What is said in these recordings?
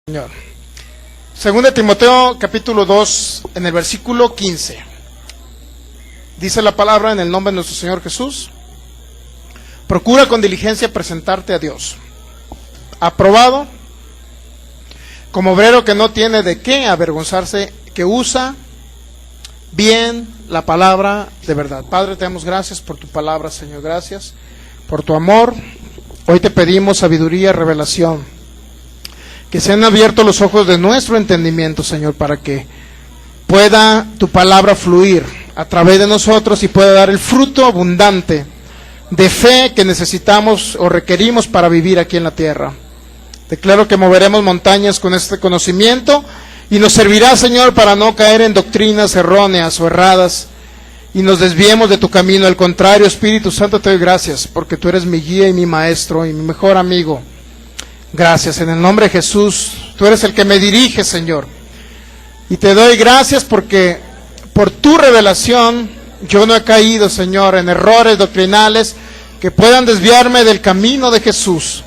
Señor. Segunda Timoteo capítulo 2 en el versículo 15. Dice la palabra en el nombre de nuestro Señor Jesús: procura con diligencia presentarte a Dios, aprobado, como obrero que no tiene de qué avergonzarse, que usa bien la palabra de verdad. Padre, te damos gracias por tu palabra, Señor, gracias por tu amor. Hoy te pedimos sabiduría y revelación. Que sean abiertos los ojos de nuestro entendimiento, Señor, para que pueda tu palabra fluir a través de nosotros y pueda dar el fruto abundante de fe que necesitamos o requerimos para vivir aquí en la tierra. Declaro que moveremos montañas con este conocimiento y nos servirá, Señor, para no caer en doctrinas erróneas o erradas y nos desviemos de tu camino. Al contrario, Espíritu Santo, te doy gracias porque tú eres mi guía y mi maestro y mi mejor amigo. Gracias, en el nombre de Jesús, tú eres el que me dirige, Señor. Y te doy gracias porque por tu revelación yo no he caído, Señor, en errores doctrinales que puedan desviarme del camino de Jesús.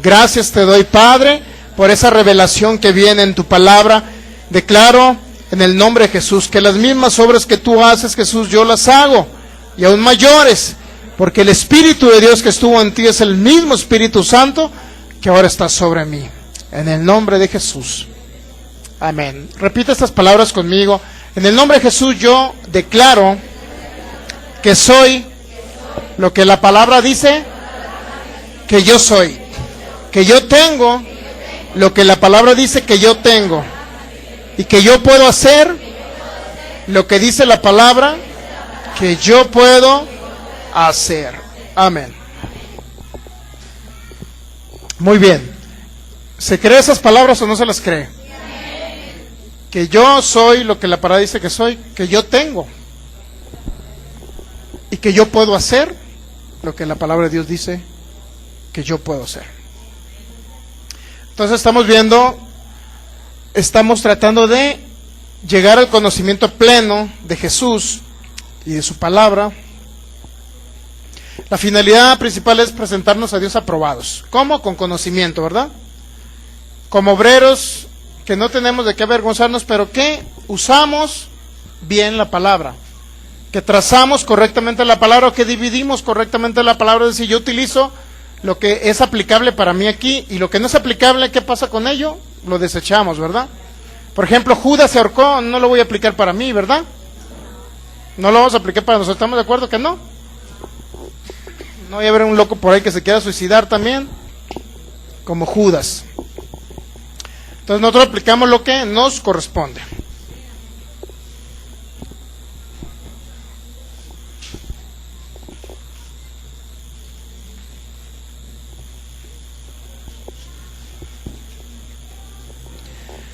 Gracias te doy, Padre, por esa revelación que viene en tu palabra. Declaro en el nombre de Jesús que las mismas obras que tú haces, Jesús, yo las hago, y aún mayores, porque el Espíritu de Dios que estuvo en ti es el mismo Espíritu Santo que ahora está sobre mí, en el nombre de Jesús. Amén. Repite estas palabras conmigo. En el nombre de Jesús yo declaro que soy lo que la palabra dice que yo soy, que yo tengo lo que la palabra dice que yo tengo, y que yo puedo hacer lo que dice la palabra que yo puedo hacer. Amén. Muy bien. ¿Se cree esas palabras o no se las cree? Que yo soy lo que la palabra dice que soy, que yo tengo, y que yo puedo hacer lo que la palabra de Dios dice que yo puedo hacer. Entonces estamos tratando de llegar al conocimiento pleno de Jesús y de su palabra. La finalidad principal es presentarnos a Dios aprobados. ¿Cómo? Con conocimiento, ¿verdad? Como obreros que no tenemos de qué avergonzarnos, pero que usamos bien la palabra, que trazamos correctamente la palabra, o que dividimos correctamente la palabra. Es decir, yo utilizo lo que es aplicable para mí aquí, y lo que no es aplicable, ¿qué pasa con ello? Lo desechamos, ¿verdad? Por ejemplo, Judas se ahorcó, no lo voy a aplicar para mí, ¿verdad? No lo vamos a aplicar para nosotros, ¿estamos de acuerdo que no? No voy a haber un loco por ahí que se quiera suicidar también, como Judas. Entonces nosotros aplicamos lo que nos corresponde.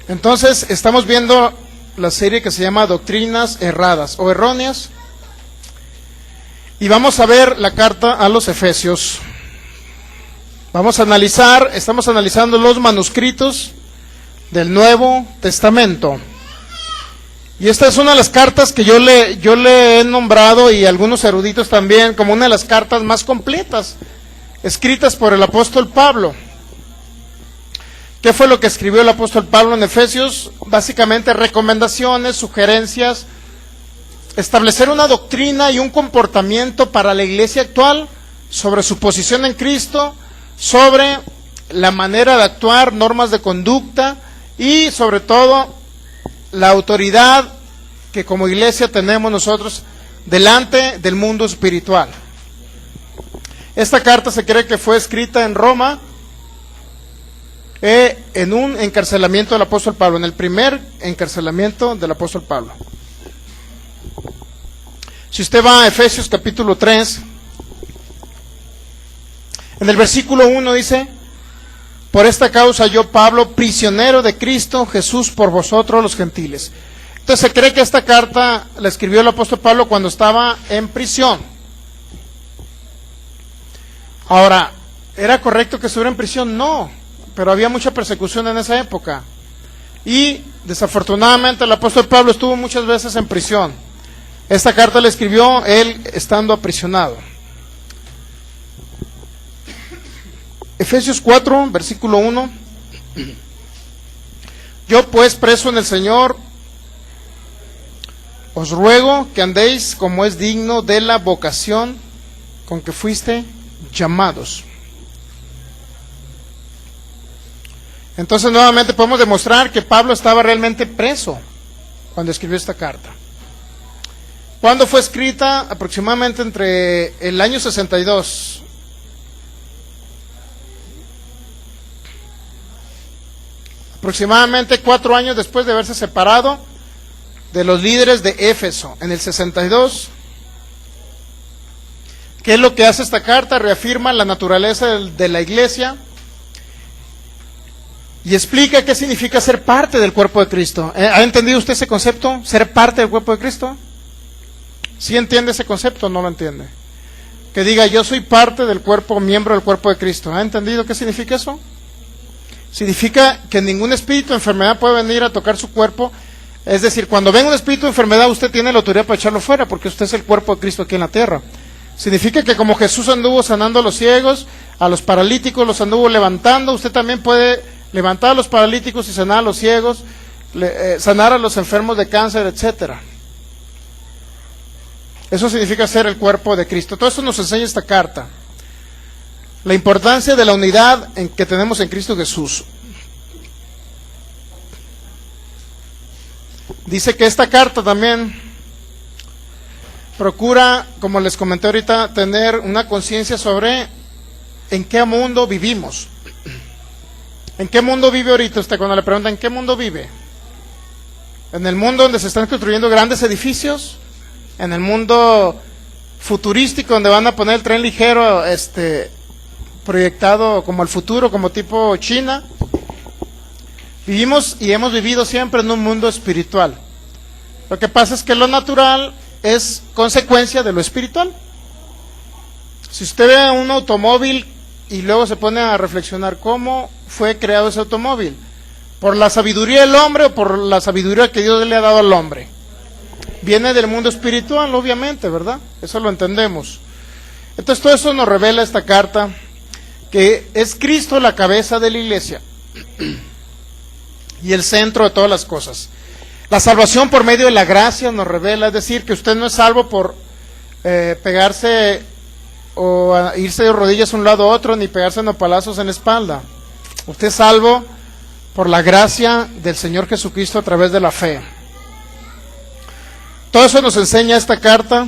Entonces estamos viendo la serie que se llama Doctrinas Erradas o Erróneas. Y vamos a ver la carta a los Efesios. Estamos analizando los manuscritos del Nuevo Testamento. Y esta es una de las cartas que yo le he nombrado, y algunos eruditos también, como una de las cartas más completas escritas por el apóstol Pablo. ¿Qué fue lo que escribió el apóstol Pablo en Efesios? Básicamente recomendaciones, sugerencias, establecer una doctrina y un comportamiento para la iglesia actual sobre su posición en Cristo, sobre la manera de actuar, normas de conducta y sobre todo la autoridad que como iglesia tenemos nosotros delante del mundo espiritual. Esta carta se cree que fue escrita en Roma en un encarcelamiento del apóstol Pablo, en el primer encarcelamiento del apóstol Pablo. Si usted va a Efesios capítulo 3, en el versículo 1 dice: por esta causa yo, Pablo, prisionero de Cristo Jesús, por vosotros los gentiles. Entonces se cree que esta carta la escribió el apóstol Pablo cuando estaba en prisión. Ahora, ¿era correcto que estuviera en prisión? No, pero había mucha persecución en esa época. Y desafortunadamente el apóstol Pablo estuvo muchas veces en prisión. Esta carta la escribió él estando aprisionado. Efesios 4, versículo 1. Yo pues, preso en el Señor, os ruego que andéis como es digno de la vocación con que fuiste llamados. Entonces nuevamente podemos demostrar que Pablo estaba realmente preso cuando escribió esta carta. ¿Cuándo fue escrita? Aproximadamente entre el año 62. Aproximadamente 4 años después de haberse separado de los líderes de Éfeso, en el 62. ¿Qué es lo que hace esta carta? Reafirma la naturaleza de la iglesia y explica qué significa ser parte del cuerpo de Cristo. ¿Ha entendido usted ese concepto? ¿Ser parte del cuerpo de Cristo? ¿Sí entiende ese concepto o no lo entiende? Que diga, yo soy parte del cuerpo, miembro del cuerpo de Cristo. ¿Ha entendido qué significa eso? Significa que ningún espíritu de enfermedad puede venir a tocar su cuerpo. Es decir, cuando venga un espíritu de enfermedad, usted tiene la autoridad para echarlo fuera, porque usted es el cuerpo de Cristo aquí en la tierra. Significa que como Jesús anduvo sanando a los ciegos, a los paralíticos los anduvo levantando, usted también puede levantar a los paralíticos y sanar a los ciegos, sanar a los enfermos de cáncer, etcétera. Eso significa ser el cuerpo de Cristo. Todo eso nos enseña esta carta. La importancia de la unidad que tenemos en Cristo Jesús. Dice que esta carta también procura, como les comenté ahorita, tener una conciencia sobre en qué mundo vivimos. ¿En qué mundo vive ahorita usted? Cuando le preguntan, ¿en qué mundo vive? ¿En el mundo donde se están construyendo grandes edificios? ¿En el mundo futurístico donde van a poner el tren ligero proyectado como el futuro, como tipo China? Vivimos y hemos vivido siempre en un mundo espiritual. Lo que pasa es que lo natural es consecuencia de lo espiritual. Si usted ve un automóvil y luego se pone a reflexionar cómo fue creado ese automóvil, ¿por la sabiduría del hombre o por la sabiduría que Dios le ha dado al hombre? Viene del mundo espiritual, obviamente, ¿verdad? Eso lo entendemos. Entonces todo eso nos revela esta carta, que es Cristo la cabeza de la iglesia y el centro de todas las cosas. La salvación por medio de la gracia nos revela, es decir, que usted no es salvo por pegarse o irse de rodillas a un lado a otro, ni pegarse nopalazos en la espalda. Usted es salvo por la gracia del Señor Jesucristo a través de la fe. Todo eso nos enseña esta carta.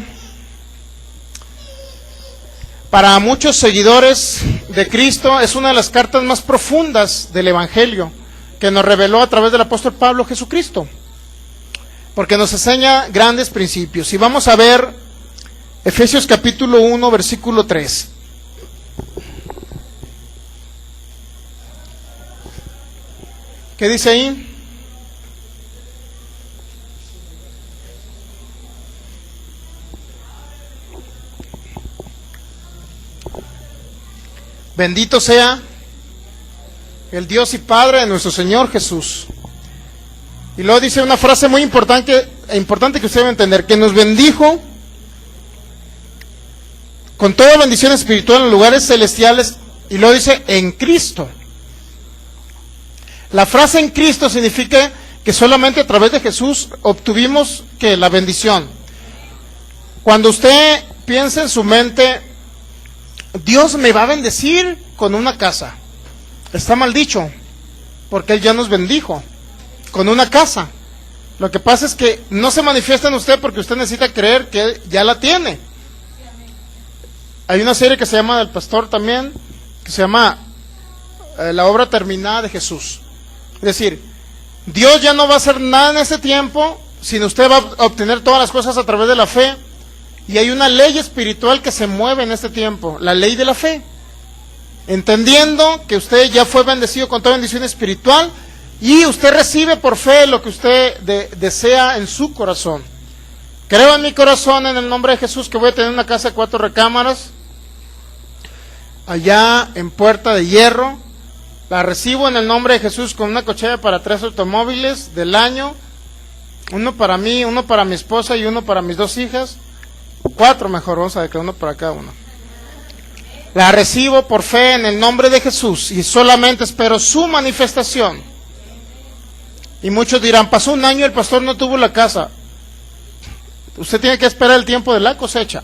Para muchos seguidores de Cristo es una de las cartas más profundas del Evangelio que nos reveló a través del apóstol Pablo Jesucristo, porque nos enseña grandes principios. Y vamos a ver Efesios capítulo 1, versículo 3. ¿Qué dice ahí? Bendito sea el Dios y Padre de nuestro Señor Jesús. Y luego dice una frase muy importante que usted debe entender, que nos bendijo con toda bendición espiritual en lugares celestiales, y luego dice en Cristo. La frase en Cristo significa que solamente a través de Jesús obtuvimos que la bendición. Cuando usted piensa en su mente, Dios me va a bendecir con una casa, está mal dicho, porque Él ya nos bendijo con una casa. Lo que pasa es que no se manifiesta en usted porque usted necesita creer que Él ya la tiene. Hay una serie que se llama del pastor también, que se llama La obra terminada de Jesús. Es decir, Dios ya no va a hacer nada en este tiempo, sino usted va a obtener todas las cosas a través de la fe. Y hay una ley espiritual que se mueve en este tiempo, la ley de la fe. Entendiendo que usted ya fue bendecido con toda bendición espiritual y usted recibe por fe lo que usted desea en su corazón. Creo en mi corazón, en el nombre de Jesús, que voy a tener una casa de 4 recámaras allá en Puerta de Hierro. La recibo en el nombre de Jesús con una cochera para 3 automóviles del año, uno para mí, uno para mi esposa y uno para mis 2 hijas. 4 mejor, vamos a declarar uno para cada uno. La recibo por fe en el nombre de Jesús y solamente espero su manifestación. Y muchos dirán, pasó un año, el pastor no tuvo la casa. Usted tiene que esperar el tiempo de la cosecha.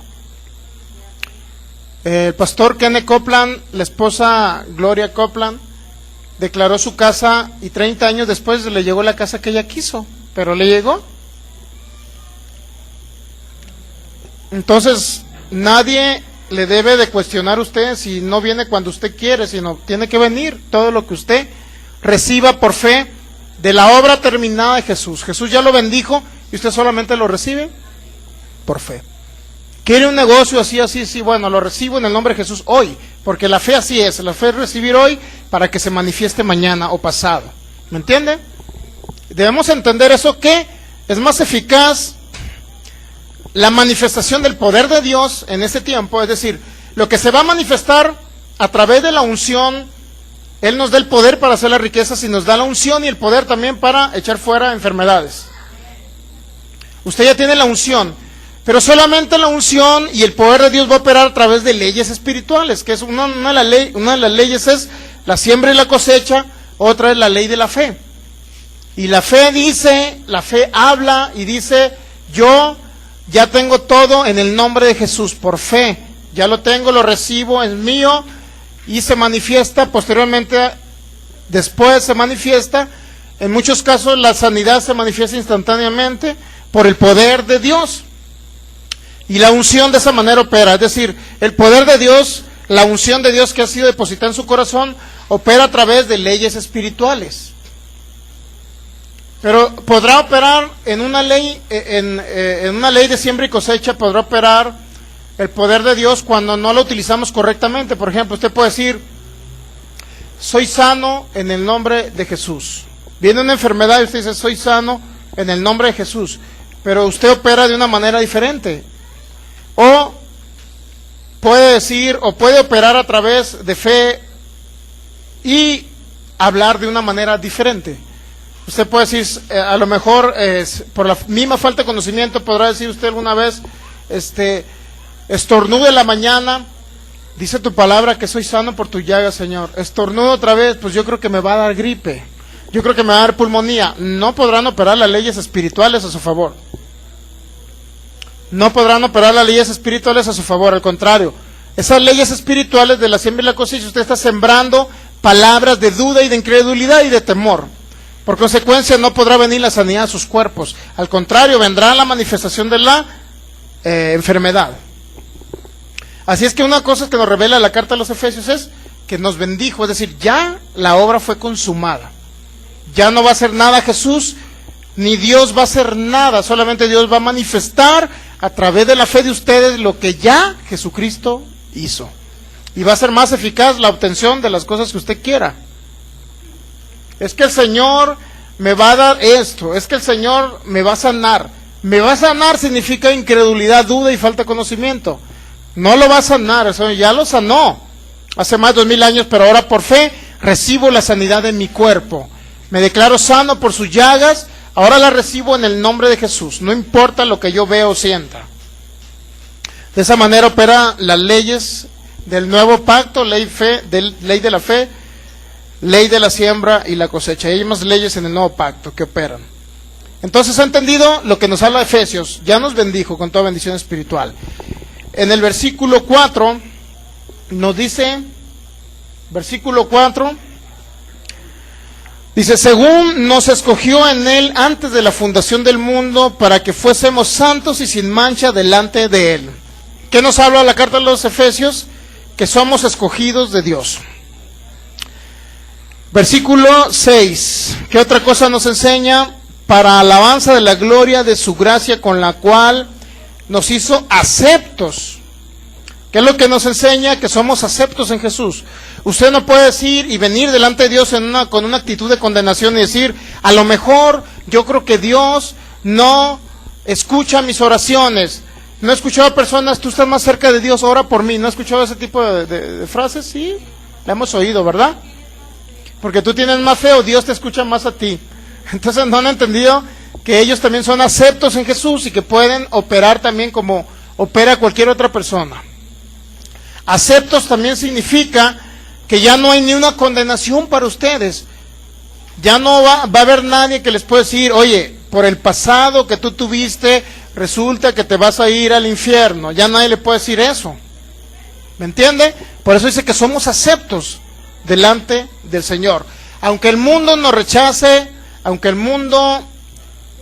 El pastor Kenneth Copeland, la esposa Gloria Copeland, declaró su casa y 30 años después le llegó la casa que ella quiso, pero le llegó. Entonces, nadie le debe de cuestionar a usted si no viene cuando usted quiere, sino tiene que venir todo lo que usted reciba por fe de la obra terminada de Jesús. Jesús ya lo bendijo y usted solamente lo recibe por fe. ¿Quiere un negocio así, sí, bueno, lo recibo en el nombre de Jesús hoy, porque la fe así es, la fe es recibir hoy para que se manifieste mañana o pasado. ¿Me entiende? Debemos entender eso, que es más eficaz la manifestación del poder de Dios en ese tiempo, es decir, lo que se va a manifestar a través de la unción. Él nos da el poder para hacer las riquezas y nos da la unción y el poder también para echar fuera enfermedades. Usted ya tiene la unción, pero solamente la unción y el poder de Dios va a operar a través de leyes espirituales, que es una de las leyes es la siembra y la cosecha, otra es la ley de la fe. Y la fe dice, la fe habla y dice, yo ya tengo todo en el nombre de Jesús, por fe, ya lo tengo, lo recibo, es mío, y se manifiesta posteriormente, después se manifiesta, en muchos casos la sanidad se manifiesta instantáneamente por el poder de Dios. Y la unción de esa manera opera, es decir, el poder de Dios, la unción de Dios que ha sido depositada en su corazón, opera a través de leyes espirituales. Pero podrá operar en una ley, en una ley de siembra y cosecha, podrá operar el poder de Dios cuando no lo utilizamos correctamente. Por ejemplo, usted puede decir, soy sano en el nombre de Jesús. Viene una enfermedad y usted dice, soy sano en el nombre de Jesús. Pero usted opera de una manera diferente. O puede decir, o puede operar a través de fe y hablar de una manera diferente. Usted puede decir, a lo mejor por la misma falta de conocimiento podrá decir usted alguna vez, estornude en la mañana, dice tu palabra que soy sano por tu llaga, Señor. Estornudo otra vez, pues yo creo que me va a dar gripe, yo creo que me va a dar pulmonía. No podrán operar las leyes espirituales a su favor. No podrán operar las leyes espirituales a su favor, al contrario. Esas leyes espirituales de la siembra y la cosecha, usted está sembrando palabras de duda y de incredulidad y de temor. Por consecuencia, no podrá venir la sanidad a sus cuerpos. Al contrario, vendrá la manifestación de la enfermedad. Así es que una cosa que nos revela la carta a los Efesios es que nos bendijo, es decir, ya la obra fue consumada. Ya no va a hacer nada Jesús, ni Dios va a hacer nada, solamente Dios va a manifestar a través de la fe de ustedes lo que ya Jesucristo hizo. Y va a ser más eficaz la obtención de las cosas que usted quiera. Es que el Señor me va a dar esto, es que el Señor me va a sanar. Me va a sanar significa incredulidad, duda y falta de conocimiento. No lo va a sanar, el Señor ya lo sanó hace más de 2000 años, pero ahora por fe recibo la sanidad en mi cuerpo. Me declaro sano por sus llagas, ahora la recibo en el nombre de Jesús, no importa lo que yo vea o sienta. De esa manera opera las leyes del nuevo pacto, ley de la fe, ley de la siembra y la cosecha. Hay más leyes en el nuevo pacto que operan. Entonces, ¿ha entendido lo que nos habla Efesios? Ya nos bendijo con toda bendición espiritual. En el versículo 4 nos dice, versículo 4, dice, según nos escogió en él antes de la fundación del mundo para que fuésemos santos y sin mancha delante de él. ¿Qué nos habla la carta de los Efesios? Que somos escogidos de Dios. Versículo 6, ¿qué otra cosa nos enseña? Para alabanza de la gloria de su gracia con la cual nos hizo aceptos. ¿Qué es lo que nos enseña? Que somos aceptos en Jesús. Usted no puede decir y venir delante de Dios con una actitud de condenación y decir, a lo mejor yo creo que Dios no escucha mis oraciones. No he escuchado a personas, tú estás más cerca de Dios, ora por mí. ¿No he escuchado ese tipo de frases? Sí, la hemos oído, ¿verdad? Porque tú tienes más fe o Dios te escucha más a ti. Entonces no han entendido que ellos también son aceptos en Jesús y que pueden operar también como opera cualquier otra persona. Aceptos también significa que ya no hay ni una condenación para ustedes. Ya no va a haber nadie que les pueda decir, oye, por el pasado que tú tuviste, resulta que te vas a ir al infierno. Ya nadie le puede decir eso. ¿Me entiende? Por eso dice que somos aceptos delante del Señor. Aunque el mundo nos rechace, aunque el mundo,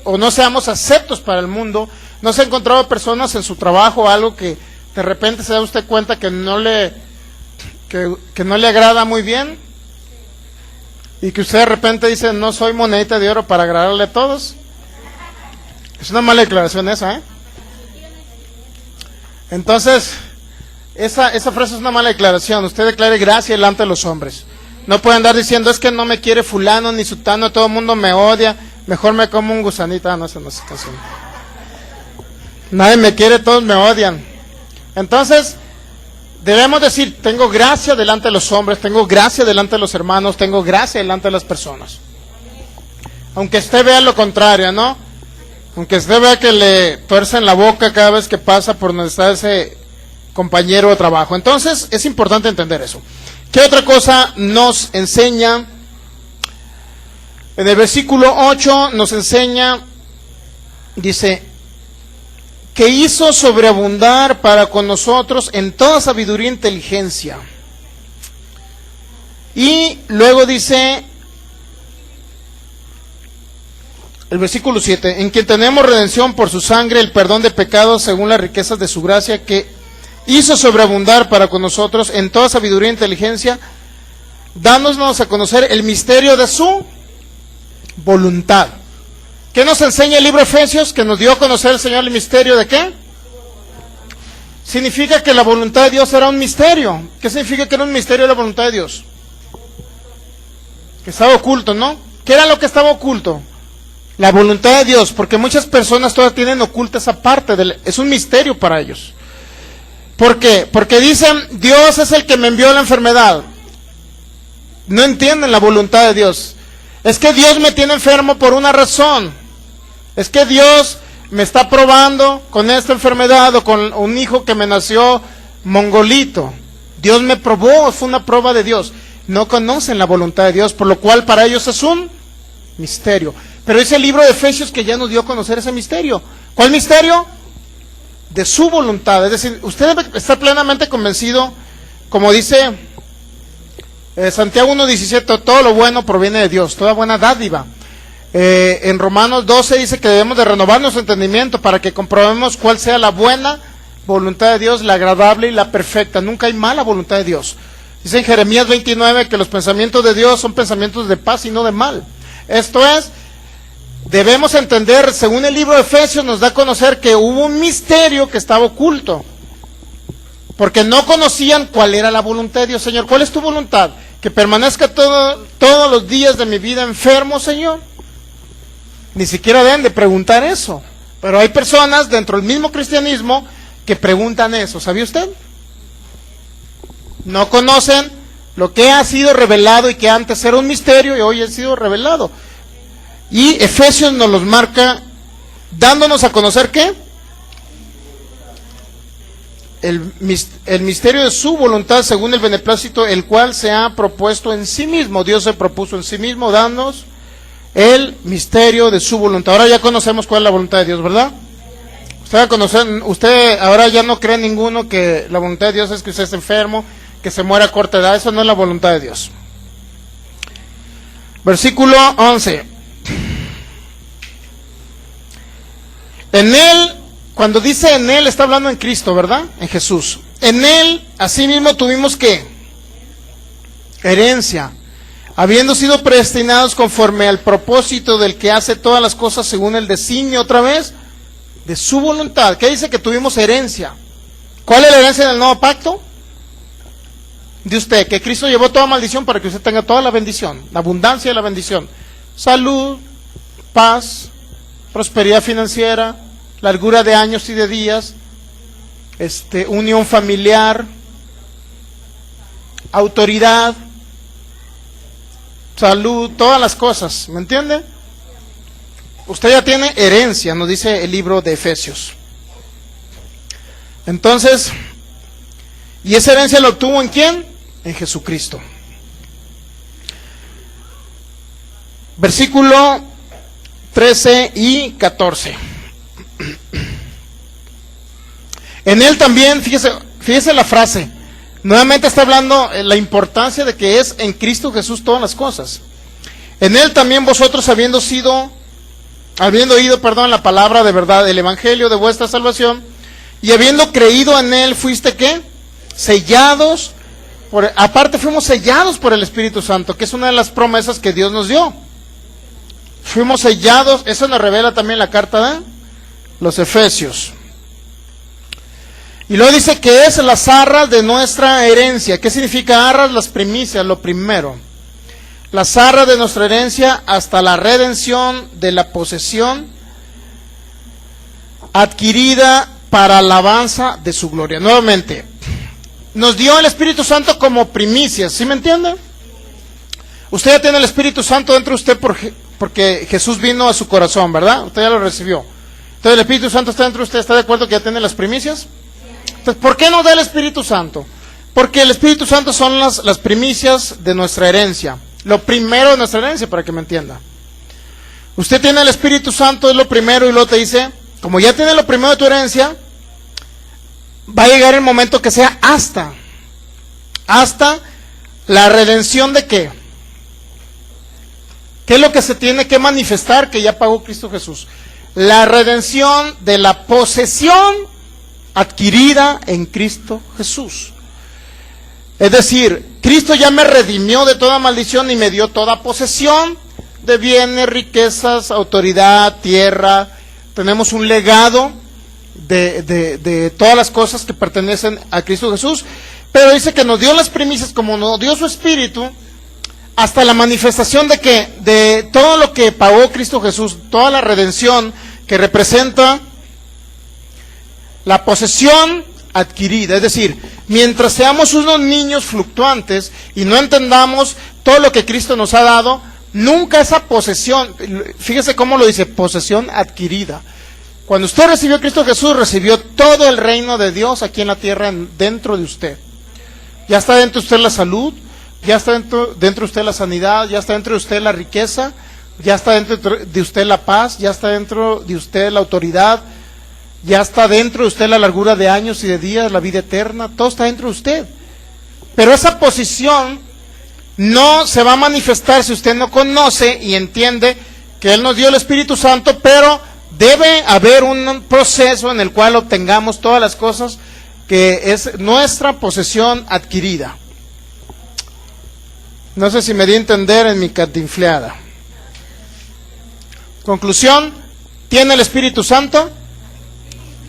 o no seamos aceptos para el mundo, ¿no se ha encontrado personas en su trabajo o algo que de repente se da usted cuenta que no le agrada muy bien? Y que usted de repente dice, no soy monedita de oro para agradarle a todos. Es una mala declaración esa, ¿eh? Entonces, esa frase es una mala declaración. Usted declare gracia delante de los hombres. No puede andar diciendo, es que no me quiere fulano ni sutano, todo el mundo me odia, mejor me como un gusanito. No, esa no es canción. Nadie me quiere, todos me odian. Entonces, debemos decir, tengo gracia delante de los hombres, tengo gracia delante de los hermanos, tengo gracia delante de las personas. Aunque usted vea lo contrario, ¿no? Aunque usted vea que le tuercen la boca cada vez que pasa por donde está ese compañero de trabajo. Entonces, es importante entender eso. ¿Qué otra cosa nos enseña? En el versículo 8 nos enseña, dice, que hizo sobreabundar para con nosotros en toda sabiduría e inteligencia. Y luego dice, el versículo 7, en quien tenemos redención por su sangre, el perdón de pecados según las riquezas de su gracia, que hizo sobreabundar para con nosotros en toda sabiduría e inteligencia, dándonos a conocer el misterio de su voluntad. ¿Qué nos enseña el libro de Efesios? Que nos dio a conocer el Señor el misterio de ¿qué? Significa que la voluntad de Dios era un misterio. ¿Qué significa que era un misterio la voluntad de Dios? Que estaba oculto, ¿no? ¿Qué era lo que estaba oculto? La voluntad de Dios, porque muchas personas todavía tienen oculta esa parte, es un misterio para ellos. ¿Por qué? Porque dicen, Dios es el que me envió la enfermedad. No entienden la voluntad de Dios. Es que Dios me tiene enfermo por una razón. Es que Dios me está probando con esta enfermedad o con un hijo que me nació mongolito. Dios me probó, fue una prueba de Dios. No conocen la voluntad de Dios, por lo cual para ellos es un misterio. Pero es el libro de Efesios que ya nos dio a conocer ese misterio. ¿Cuál misterio? De su voluntad. Es decir, usted debe estar plenamente convencido, como dice Santiago 1:17, todo lo bueno proviene de Dios, toda buena dádiva. En Romanos 12 dice que debemos de renovar nuestro entendimiento para que comprobemos cuál sea la buena voluntad de Dios, la agradable y la perfecta. Nunca hay mala voluntad de Dios. Dice en Jeremías 29 que los pensamientos de Dios son pensamientos de paz y no de mal. Esto es, debemos entender, según el libro de Efesios nos da a conocer que hubo un misterio que estaba oculto, porque no conocían cuál era la voluntad de Dios. Señor, ¿cuál es tu voluntad? Que permanezca todos los días de mi vida enfermo, Señor. Ni siquiera deben de preguntar eso, pero hay personas dentro del mismo cristianismo que preguntan eso. ¿Sabía usted? No conocen lo que ha sido revelado y que antes era un misterio y hoy ha sido revelado. Y Efesios nos los marca dándonos a conocer ¿qué? El misterio de su voluntad según el beneplácito, el cual se ha propuesto en sí mismo. Dios se propuso en sí mismo darnos el misterio de su voluntad. Ahora ya conocemos cuál es la voluntad de Dios, ¿verdad? Usted ahora ya no cree ninguno que la voluntad de Dios es que usted esté enfermo, que se muera a corta edad. Eso no es la voluntad de Dios. Versículo 11. En Él, cuando dice en Él, está hablando en Cristo, ¿verdad? En Jesús. En Él, asimismo, tuvimos ¿qué? Herencia, habiendo sido predestinados conforme al propósito del que hace todas las cosas según el designio, otra vez, de su voluntad. ¿Qué dice? Que tuvimos herencia. ¿Cuál es la herencia del nuevo pacto? De usted, que Cristo llevó toda maldición para que usted tenga toda la bendición, la abundancia de la bendición. Salud, paz, prosperidad financiera, largura de años y de días, unión familiar, autoridad, salud, todas las cosas, ¿me entiende? Usted ya tiene herencia, nos dice el libro de Efesios. Entonces, ¿y esa herencia la obtuvo en quién? En Jesucristo. versículo 13 y 14. En él también, fíjese la frase, nuevamente está hablando la importancia de que es en Cristo Jesús todas las cosas. En él también vosotros habiendo oído, la palabra de verdad, el evangelio de vuestra salvación, y habiendo creído en él, fuiste ¿qué? Sellados, aparte fuimos sellados por el Espíritu Santo, que es una de las promesas que Dios nos dio. Fuimos sellados, eso nos revela también la carta de los Efesios. Y luego dice que es las arras de nuestra herencia. ¿Qué significa arras? Las primicias, lo primero. Las arras de nuestra herencia hasta la redención de la posesión adquirida para alabanza de su gloria. Nuevamente, nos dio el Espíritu Santo como primicias, ¿sí me entiende? Usted ya tiene el Espíritu Santo dentro de usted porque Jesús vino a su corazón, ¿verdad? Usted ya lo recibió. Entonces el Espíritu Santo está dentro de usted, ¿está de acuerdo que ya tiene las primicias? Entonces, ¿por qué nos da el Espíritu Santo? Porque el Espíritu Santo son las primicias de nuestra herencia. Lo primero de nuestra herencia, para que me entienda. Usted tiene el Espíritu Santo, es lo primero, y luego te dice, como ya tiene lo primero de tu herencia, va a llegar el momento que sea hasta la redención de ¿qué? ¿Qué es lo que se tiene que manifestar que ya pagó Cristo Jesús? La redención de la posesión adquirida en Cristo Jesús. Es decir, Cristo ya me redimió de toda maldición y me dio toda posesión de bienes, riquezas, autoridad, tierra. Tenemos un legado de todas las cosas que pertenecen a Cristo Jesús. Pero dice que nos dio las primicias, como nos dio su Espíritu, hasta la manifestación de que de todo lo que pagó Cristo Jesús, toda la redención que representa la posesión adquirida. Es decir, mientras seamos unos niños fluctuantes y no entendamos todo lo que Cristo nos ha dado, nunca esa posesión, fíjese cómo lo dice, posesión adquirida. Cuando usted recibió a Cristo Jesús, recibió todo el reino de Dios aquí en la tierra, dentro de usted. Ya está dentro de usted la salud, ya está dentro de usted la sanidad, ya está dentro de usted la riqueza, ya está dentro de usted la paz, ya está dentro de usted la autoridad, ya está dentro de usted la largura de años y de días, la vida eterna, todo está dentro de usted. Pero esa posición no se va a manifestar si usted no conoce y entiende que Él nos dio el Espíritu Santo, pero debe haber un proceso en el cual obtengamos todas las cosas que es nuestra posesión adquirida. No sé si me di a entender en mi cantinfleada. Conclusión, ¿tiene el Espíritu Santo?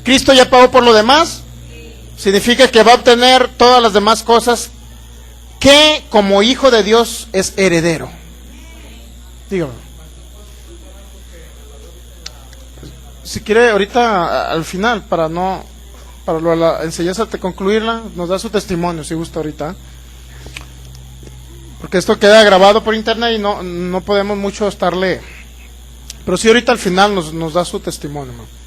¿Cristo ya pagó por lo demás? Significa que va a obtener todas las demás cosas que como hijo de Dios es heredero. Dígame. Si quiere ahorita al final, para la enseñanza de concluirla, nos da su testimonio si gusta ahorita. Porque esto queda grabado por internet y no podemos mucho estarle. Pero sí ahorita al final nos da su testimonio, ¿no?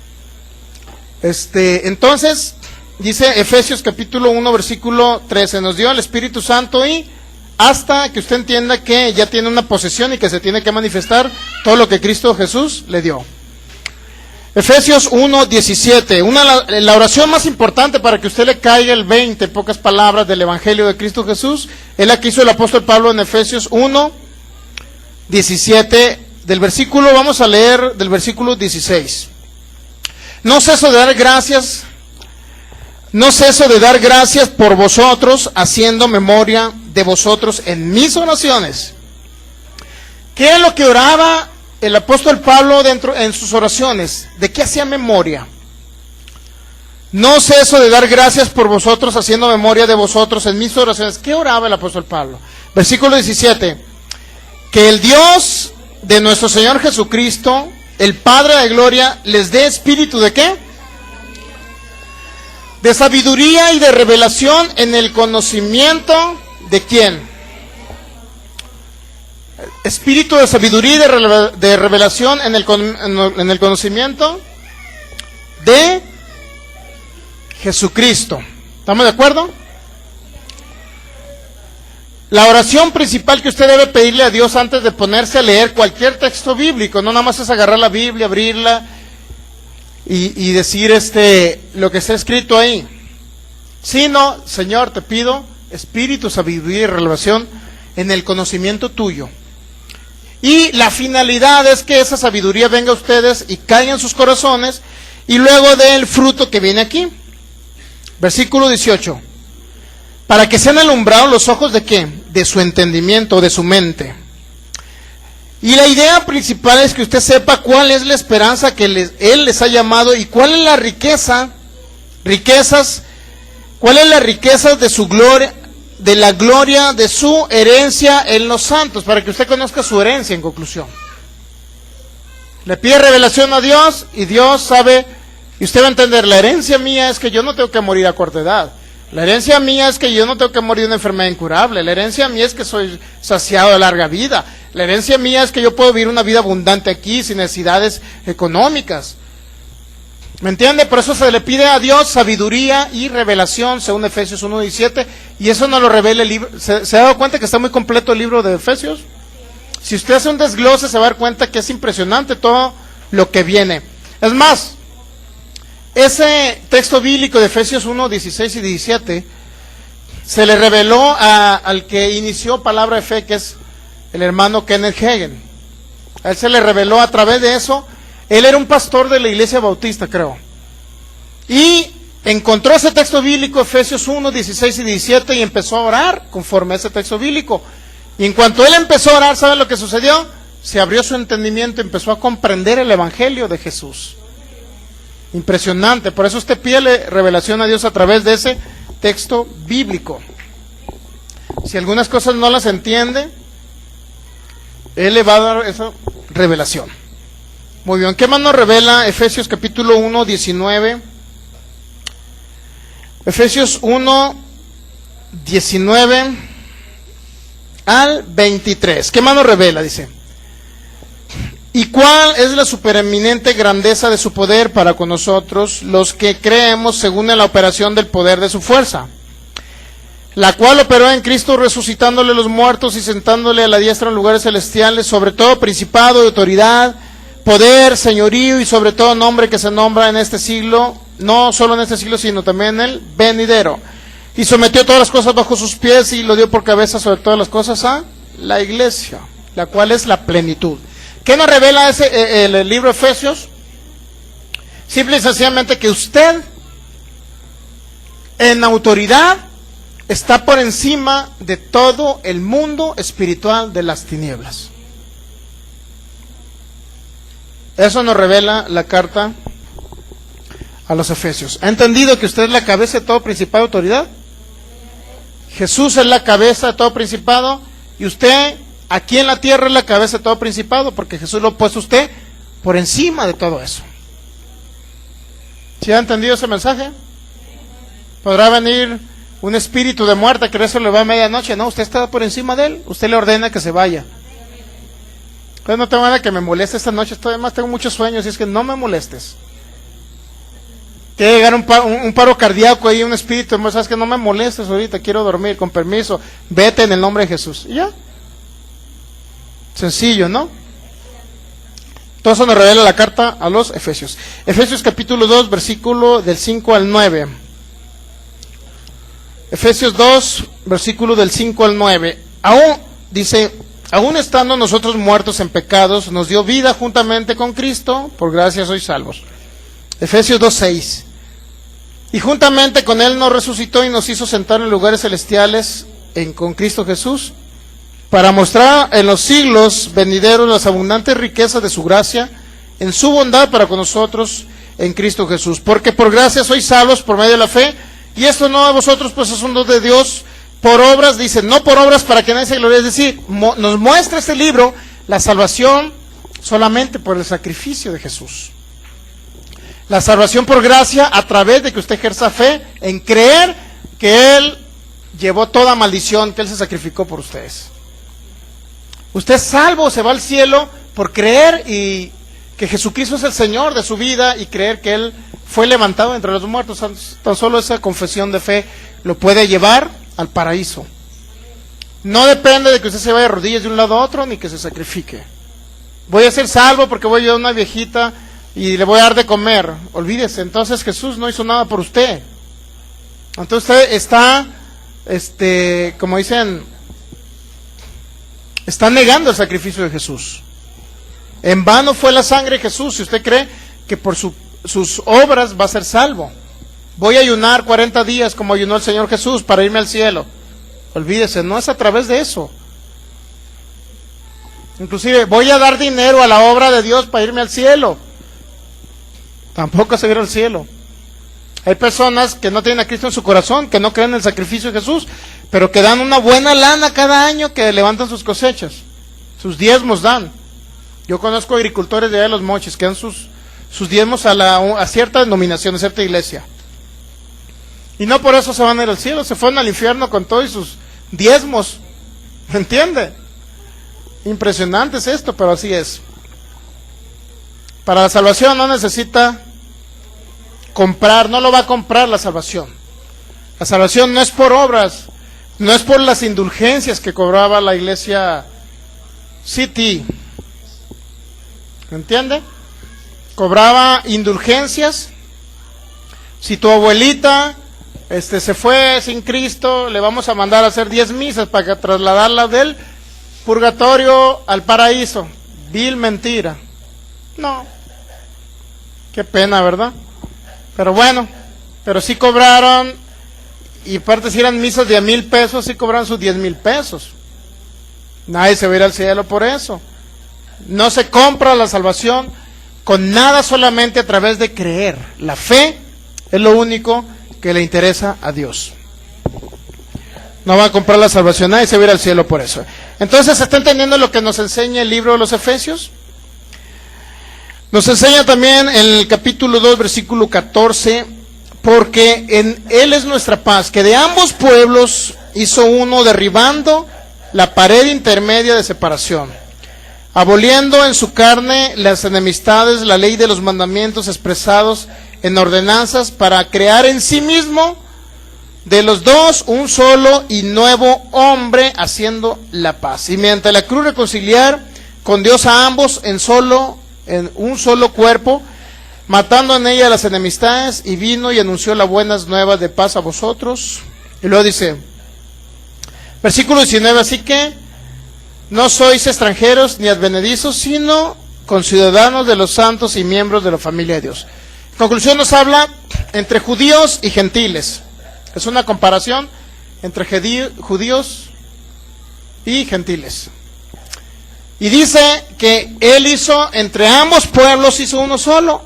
Entonces, dice Efesios capítulo 1, versículo 13, nos dio el Espíritu Santo y hasta que usted entienda que ya tiene una posesión y que se tiene que manifestar todo lo que Cristo Jesús le dio. Efesios 1, 17, la oración más importante para que usted le caiga el 20, en pocas palabras, del Evangelio de Cristo Jesús, es la que hizo el apóstol Pablo en Efesios 1, 17, vamos a leer del versículo 16. No ceso de dar gracias por vosotros, haciendo memoria de vosotros en mis oraciones. ¿Qué es lo que oraba el apóstol Pablo en sus oraciones? ¿De qué hacía memoria? No ceso de dar gracias por vosotros, haciendo memoria de vosotros en mis oraciones. ¿Qué oraba el apóstol Pablo? Versículo 17. Que el Dios de nuestro Señor Jesucristo, el Padre de gloria, les dé espíritu ¿de qué? De sabiduría y de revelación en el conocimiento ¿de quién? Espíritu de sabiduría y de revelación en el conocimiento de Jesucristo. ¿Estamos de acuerdo? La oración principal que usted debe pedirle a Dios antes de ponerse a leer cualquier texto bíblico, no nada más es agarrar la Biblia, abrirla y decir lo que está escrito ahí, sino, Señor, te pido espíritu, sabiduría y revelación en el conocimiento tuyo. Y la finalidad es que esa sabiduría venga a ustedes y caiga en sus corazones y luego dé el fruto que viene aquí. Versículo 18. Para que sean alumbrados los ojos ¿de qué? De su entendimiento, de su mente. Y la idea principal es que usted sepa cuál es la esperanza que Él les ha llamado y cuál es la cuál es la riqueza de su gloria, de la gloria de su herencia en los santos, para que usted conozca su herencia en conclusión. Le pide revelación a Dios y Dios sabe, y usted va a entender, la herencia mía es que yo no tengo que morir a corta edad. La herencia mía es que yo no tengo que morir de una enfermedad incurable. La herencia mía es que soy saciado de larga vida. La herencia mía es que yo puedo vivir una vida abundante aquí sin necesidades económicas. ¿Me entiende? Por eso se le pide a Dios sabiduría y revelación, según Efesios 1:17, y eso no lo revela el libro. ¿Se ha dado cuenta que está muy completo el libro de Efesios? Si usted hace un desglose se va a dar cuenta que es impresionante todo lo que viene. Es más, ese texto bíblico de Efesios 1:16 y 17 se le reveló al que inició Palabra de Fe, que es el hermano Kenneth Hagin. A él se le reveló a través de eso. Él era un pastor de la iglesia bautista, creo. Y encontró ese texto bíblico, Efesios 1:16 y 17, y empezó a orar conforme a ese texto bíblico. Y en cuanto él empezó a orar, ¿saben lo que sucedió? Se abrió su entendimiento, empezó a comprender el evangelio de Jesús. Impresionante, por eso usted pide revelación a Dios a través de ese texto bíblico. Si algunas cosas no las entiende, Él le va a dar esa revelación. Muy bien, ¿qué más nos revela Efesios capítulo 1, 19? Efesios 1, 19 al 23. ¿Qué más nos revela? Dice: ¿y cuál es la supereminente grandeza de su poder para con nosotros, los que creemos según en la operación del poder de su fuerza? La cual operó en Cristo resucitándole los muertos y sentándole a la diestra en lugares celestiales, sobre todo principado y autoridad, poder, señorío y sobre todo nombre que se nombra en este siglo, no solo en este siglo, sino también en el venidero. Y sometió todas las cosas bajo sus pies y lo dio por cabeza sobre todas las cosas a la iglesia, la cual es la plenitud. ¿Qué nos revela el libro de Efesios? Simple y sencillamente que usted, en autoridad, está por encima de todo el mundo espiritual de las tinieblas. Eso nos revela la carta a los Efesios. ¿Ha entendido que usted es la cabeza de todo principado y autoridad? Jesús es la cabeza de todo principado y usted aquí en la tierra es la cabeza de todo principado, porque Jesús lo ha puesto a usted por encima de todo eso. ¿Sí ha entendido ese mensaje? Podrá venir un espíritu de muerte que eso le va a medianoche. No, usted está por encima de él. Usted le ordena que se vaya. Entonces no tengo nada que me moleste esta noche. Además tengo muchos sueños y es que no me molestes. Quiere llegar un paro cardíaco ahí, un espíritu. Sabes que no me molestes ahorita, quiero dormir, con permiso. Vete en el nombre de Jesús. Y ya. Sencillo, ¿no? Todo eso nos revela la carta a los Efesios. Efesios capítulo 2, versículo del 5 al 9. Efesios 2, versículo del 5 al 9. Dice: aún estando nosotros muertos en pecados, nos dio vida juntamente con Cristo, por gracia sois salvos. Efesios 2, 6. Y juntamente con Él nos resucitó y nos hizo sentar en lugares celestiales con Cristo Jesús, para mostrar en los siglos venideros las abundantes riquezas de su gracia, en su bondad para con nosotros en Cristo Jesús. Porque por gracia sois salvos por medio de la fe, y esto no de vosotros, pues es un don de Dios, por obras, dice, no por obras para que nadie se glorie. Es decir, nos muestra este libro la salvación solamente por el sacrificio de Jesús. La salvación por gracia a través de que usted ejerza fe en creer que Él llevó toda maldición, que Él se sacrificó por ustedes. Usted es salvo, se va al cielo por creer y que Jesucristo es el Señor de su vida y creer que Él fue levantado entre los muertos. Tan solo esa confesión de fe lo puede llevar al paraíso. No depende de que usted se vaya de rodillas de un lado a otro, ni que se sacrifique. Voy a ser salvo porque voy a ayudar a una viejita y le voy a dar de comer. Olvídese, entonces Jesús no hizo nada por usted. Entonces usted está, como dicen, está negando el sacrificio de Jesús. En vano fue la sangre de Jesús, si usted cree que por sus obras va a ser salvo. Voy a ayunar 40 días como ayunó el Señor Jesús para irme al cielo. Olvídese, no es a través de eso. Inclusive, voy a dar dinero a la obra de Dios para irme al cielo. Tampoco se irá al cielo. Hay personas que no tienen a Cristo en su corazón, que no creen en el sacrificio de Jesús, pero que dan una buena lana cada año, que levantan sus cosechas. Sus diezmos dan. Yo conozco agricultores de allá de Los Mochis que dan sus diezmos a cierta denominación, a cierta iglesia. Y no por eso se van a ir al cielo, se fueron al infierno con todos sus diezmos. ¿Me entiende? Impresionante es esto, pero así es. Para la salvación no necesita comprar, no lo va a comprar la salvación. La salvación no es por obras, no es por las indulgencias que cobraba la iglesia City. ¿Me entiende? Cobraba indulgencias. Si tu abuelita se fue sin Cristo, le vamos a mandar a hacer 10 misas para trasladarla del purgatorio al paraíso. Vil mentira. No. Qué pena, ¿verdad? Pero bueno, pero sí cobraron, y aparte si eran misas de $1,000, sí cobraron sus 10,000 pesos. Nadie se va a ir al cielo por eso. No se compra la salvación con nada, solamente a través de creer. La fe es lo único que le interesa a Dios. No va a comprar la salvación, nadie se va a ir al cielo por eso. Entonces, ¿está entendiendo lo que nos enseña el libro de los Efesios? Nos enseña también en el capítulo 2, versículo 14, porque en Él es nuestra paz, que de ambos pueblos hizo uno, derribando la pared intermedia de separación, aboliendo en su carne las enemistades, la ley de los mandamientos expresados en ordenanzas, para crear en sí mismo de los dos un solo y nuevo hombre, haciendo la paz, y mediante la cruz reconciliar con Dios a ambos en un solo cuerpo, matando en ella las enemistades, y vino y anunció las buenas nuevas de paz a vosotros. Y luego dice, versículo 19, así que no sois extranjeros ni advenedizos, sino conciudadanos de los santos y miembros de la familia de Dios. En conclusión, nos habla entre judíos y gentiles. Es una comparación entre judíos y gentiles. Y dice que Él hizo, entre ambos pueblos hizo uno solo.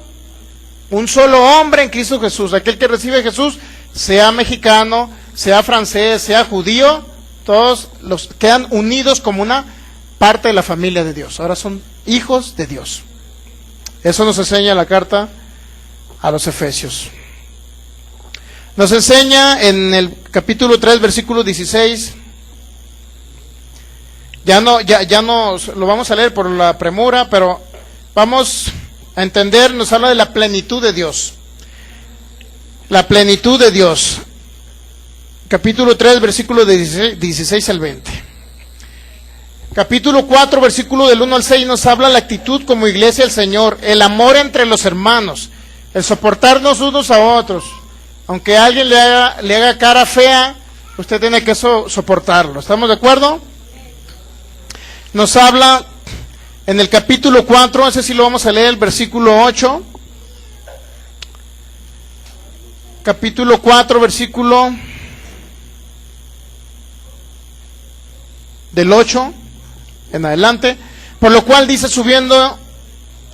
Un solo hombre en Cristo Jesús. Aquel que recibe a Jesús, sea mexicano, sea francés, sea judío, todos los quedan unidos como una parte de la familia de Dios. Ahora son hijos de Dios. Eso nos enseña la carta a los Efesios. Nos enseña en el capítulo 3, versículo 16. Ya no lo vamos a leer por la premura, pero vamos a entender, nos habla de la plenitud de Dios. La plenitud de Dios. Capítulo 3, versículo 16 al 20. Capítulo 4, versículo del 1 al 6 nos habla la actitud como iglesia del Señor, el amor entre los hermanos, el soportarnos unos a otros. Aunque alguien le haga cara fea, usted tiene que soportarlo. ¿Estamos de acuerdo? Nos habla en el capítulo 4, ese sí lo vamos a leer, el versículo 8. Capítulo 4, versículo del 8 en adelante. Por lo cual dice, subiendo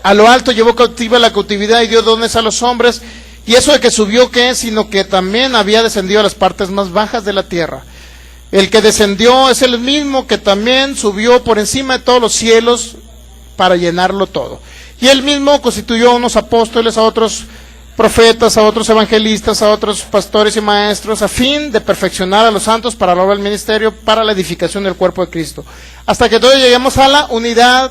a lo alto, llevó cautiva la cautividad y dio dones a los hombres. Y eso de que subió, ¿qué es? Sino que también había descendido a las partes más bajas de la tierra. El que descendió es el mismo que también subió por encima de todos los cielos para llenarlo todo. Y él mismo constituyó a unos apóstoles, a otros profetas, a otros evangelistas, a otros pastores y maestros, a fin de perfeccionar a los santos para la obra del ministerio, para la edificación del cuerpo de Cristo, hasta que todos lleguemos a la unidad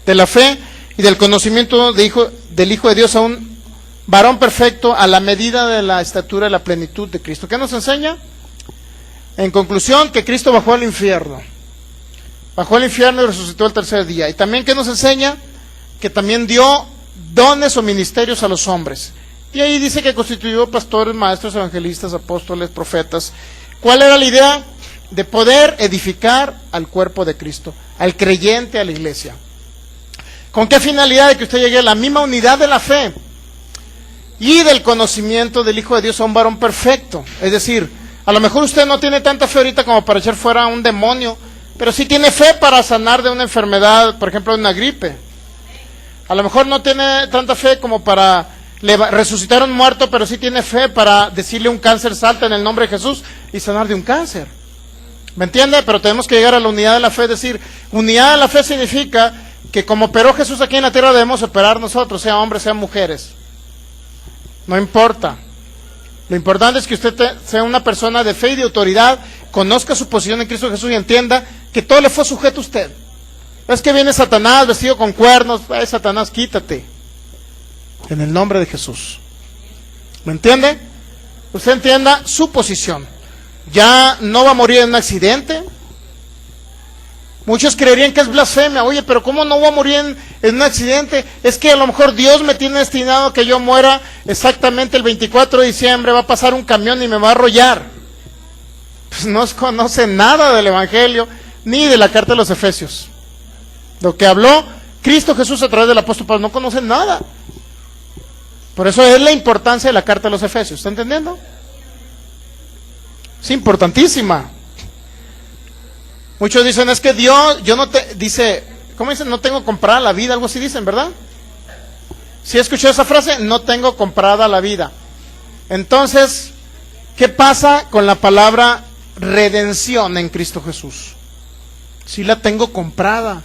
de la fe y del conocimiento del Hijo de Dios, a un varón perfecto, a la medida de la estatura y la plenitud de Cristo. ¿Qué nos enseña? En conclusión, que Cristo bajó al infierno. Bajó al infierno y resucitó el tercer día. Y también que nos enseña que también dio dones o ministerios a los hombres. Y ahí dice que constituyó pastores, maestros, evangelistas, apóstoles, profetas. ¿Cuál era la idea? De poder edificar al cuerpo de Cristo, al creyente, a la iglesia. ¿Con qué finalidad? De que usted llegue a la misma unidad de la fe y del conocimiento del Hijo de Dios, a un varón perfecto. Es decir, a lo mejor usted no tiene tanta fe ahorita como para echar fuera a un demonio, pero sí tiene fe para sanar de una enfermedad, por ejemplo, de una gripe. A lo mejor no tiene tanta fe como para resucitar a un muerto, pero sí tiene fe para decirle un cáncer salta en el nombre de Jesús y sanar de un cáncer. ¿Me entiende? Pero tenemos que llegar a la unidad de la fe. Es decir, unidad de la fe significa que como operó Jesús aquí en la tierra, debemos operar nosotros, sea hombres, sean mujeres. No importa. Lo importante es que usted sea una persona de fe y de autoridad, conozca su posición en Cristo Jesús y entienda que todo le fue sujeto a usted. Es que viene Satanás vestido con cuernos. Ay, Satanás, quítate. En el nombre de Jesús. ¿Me entiende? Usted entienda su posición. Ya no va a morir en un accidente. Muchos creerían que es blasfemia. Oye, pero ¿cómo no voy a morir en un accidente? Es que a lo mejor Dios me tiene destinado que yo muera exactamente el 24 de diciembre. Va a pasar un camión y me va a arrollar. Pues no conoce nada del Evangelio ni de la carta de los Efesios. Lo que habló Cristo Jesús a través del apóstol Pablo, no conocen nada. Por eso es la importancia de la carta de los Efesios. ¿Está entendiendo? Es importantísima. Muchos dicen, es que Dios, yo no te, dice, ¿cómo dicen? No tengo comprada la vida, algo así dicen, ¿verdad? ¿Sí escuchó esa frase? No tengo comprada la vida. Entonces, ¿qué pasa con la palabra redención en Cristo Jesús? Sí la tengo comprada,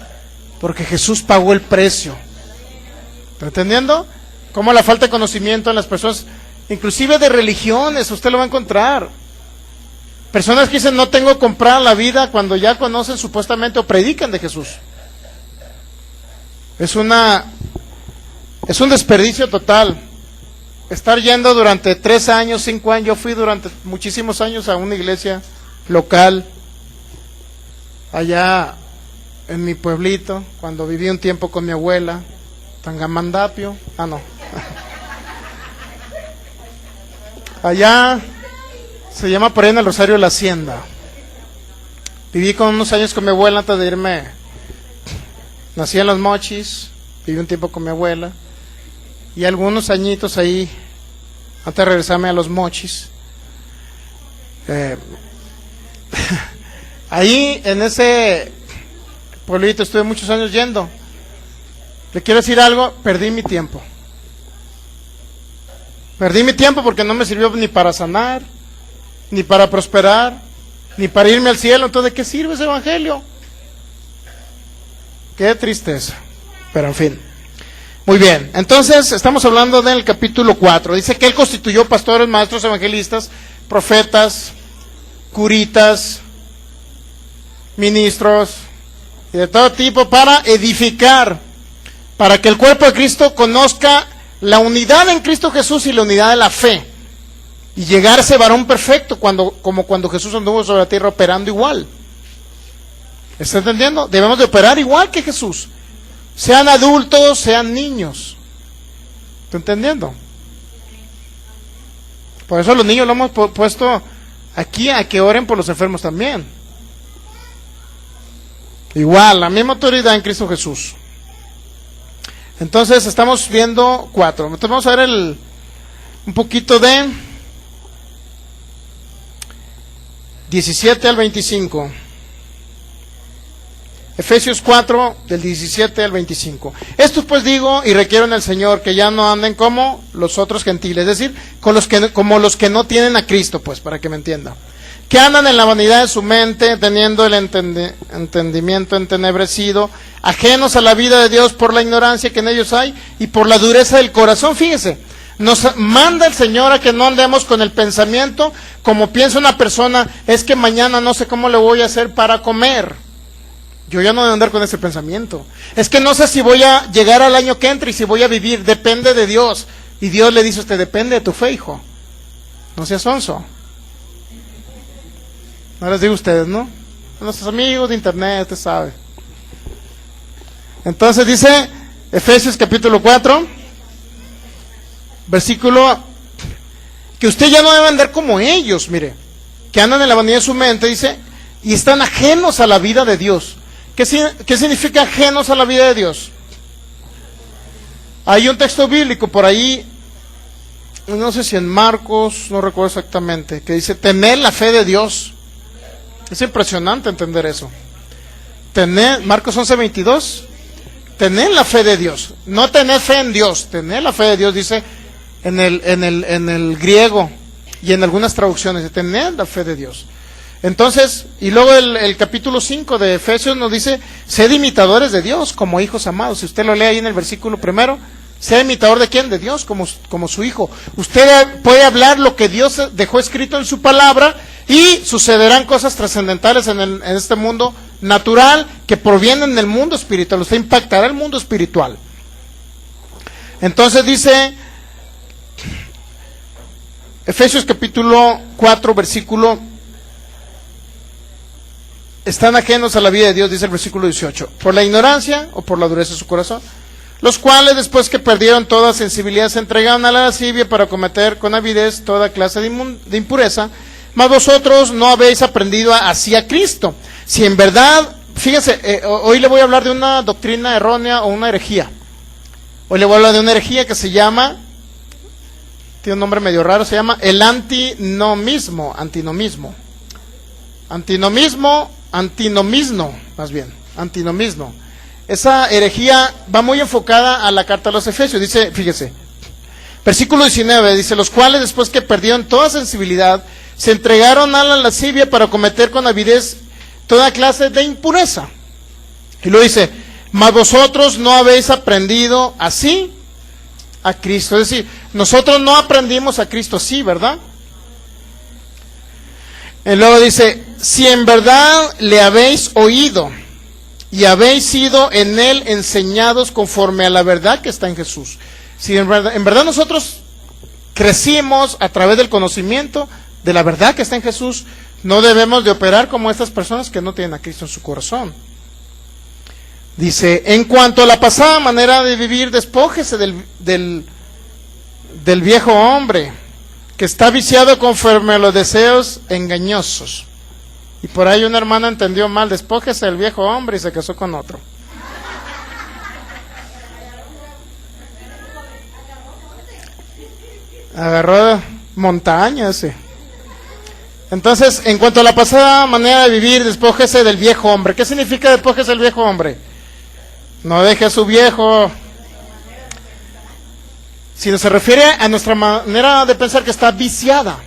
porque Jesús pagó el precio. ¿Está entendiendo? Cómo la falta de conocimiento en las personas, inclusive de religiones, usted lo va a encontrar. Personas que dicen, no tengo comprada la vida, cuando ya conocen supuestamente o predican de Jesús. Es un desperdicio total. Estar yendo durante 3 años, 5 años, yo fui durante muchísimos años a una iglesia local, allá en mi pueblito, cuando viví un tiempo con mi abuela, Tangamandapio, allá se llama por ahí en el Rosario la Hacienda. Viví con unos años con mi abuela antes de irme. Nací en Los Mochis, viví un tiempo con mi abuela y algunos añitos ahí antes de regresarme a Los Mochis. Ahí en ese pueblito estuve muchos años yendo. Le quiero decir algo, perdí mi tiempo. Perdí mi tiempo porque no me sirvió ni para sanar, ni para prosperar, ni para irme al cielo. Entonces, ¿de qué sirve ese evangelio? Qué tristeza. Pero en fin. Muy bien. Entonces, estamos hablando del capítulo 4. Dice que él constituyó pastores, maestros, evangelistas, profetas, curitas, ministros y de todo tipo para edificar, para que el cuerpo de Cristo conozca la unidad en Cristo Jesús y la unidad de la fe. Y llegar a ese varón perfecto, como cuando Jesús anduvo sobre la tierra operando igual. ¿Está entendiendo? Debemos de operar igual que Jesús. Sean adultos, sean niños. ¿Está entendiendo? Por eso los niños lo hemos puesto aquí a que oren por los enfermos también. Igual, la misma autoridad en Cristo Jesús. Entonces estamos viendo 4. Entonces vamos a ver un poquito de 17 al 25. Efesios 4, del 17 al 25. Esto pues digo y requiero en el Señor que ya no anden como los otros gentiles, es decir, como los que no tienen a Cristo, pues, para que me entienda. Que andan en la vanidad de su mente, teniendo el entendimiento entenebrecido, ajenos a la vida de Dios por la ignorancia que en ellos hay y por la dureza del corazón. Fíjese, nos manda el Señor a que no andemos con el pensamiento como piensa una persona, es que mañana no sé cómo le voy a hacer para comer. Yo ya no debo andar con ese pensamiento. Es que no sé si voy a llegar al año que entra y si voy a vivir, depende de Dios. Y Dios le dice a usted, depende de tu fe, hijo. No seas sonso. No les digo a ustedes, ¿no? A nuestros amigos de internet, usted sabe. Entonces dice Efesios capítulo 4, versículo, que usted ya no debe andar como ellos, mire, que andan en la vanidad de su mente, dice, y están ajenos a la vida de Dios. ¿Qué significa ajenos a la vida de Dios? Hay un texto bíblico por ahí, no sé si en Marcos, no recuerdo exactamente, que dice, tened la fe de Dios. Es impresionante entender eso. Marcos 11:22, tened la fe de Dios. No tened fe en Dios, tened la fe de Dios, dice en el griego y en algunas traducciones, tened la fe de Dios. Entonces, y luego el capítulo 5 de Efesios nos dice, sed imitadores de Dios como hijos amados. Si usted lo lee ahí en el versículo primero, sea imitador de quién, de Dios, como su hijo. Usted puede hablar lo que Dios dejó escrito en su palabra y sucederán cosas trascendentales en este mundo natural que provienen del mundo espiritual. Usted impactará el mundo espiritual. Entonces dice Efesios capítulo 4, versículo, están ajenos a la vida de Dios, dice el versículo 18, por la ignorancia o por la dureza de su corazón, los cuales después que perdieron toda sensibilidad se entregaron a la lascivia para cometer con avidez toda clase de impureza, mas vosotros no habéis aprendido así a Cristo. Si en verdad, fíjense, hoy le voy a hablar de una doctrina errónea o una herejía. Hoy le voy a hablar de una herejía que se llama, tiene un nombre medio raro, se llama el antinomismo, antinomismo. Esa herejía va muy enfocada a la carta a los Efesios. Dice, fíjese, versículo 19, dice, los cuales después que perdieron toda sensibilidad, se entregaron a la lascivia para cometer con avidez toda clase de impureza. Y luego dice, mas vosotros no habéis aprendido así a Cristo. Es decir, nosotros no aprendimos a Cristo así, ¿verdad? Y luego dice, si en verdad le habéis oído y habéis sido en él enseñados conforme a la verdad que está en Jesús. Si en verdad nosotros crecimos a través del conocimiento de la verdad que está en Jesús, no debemos de operar como estas personas que no tienen a Cristo en su corazón. Dice, en cuanto a la pasada manera de vivir, despójese del viejo hombre, que está viciado conforme a los deseos engañosos. Y por ahí una hermana entendió mal, despójese del viejo hombre y se casó con otro. Agarró montaña ese. Entonces, en cuanto a la pasada manera de vivir, despójese del viejo hombre. ¿Qué significa despójese del viejo hombre? No deje a su viejo. Si se refiere a nuestra manera de pensar que está viciada.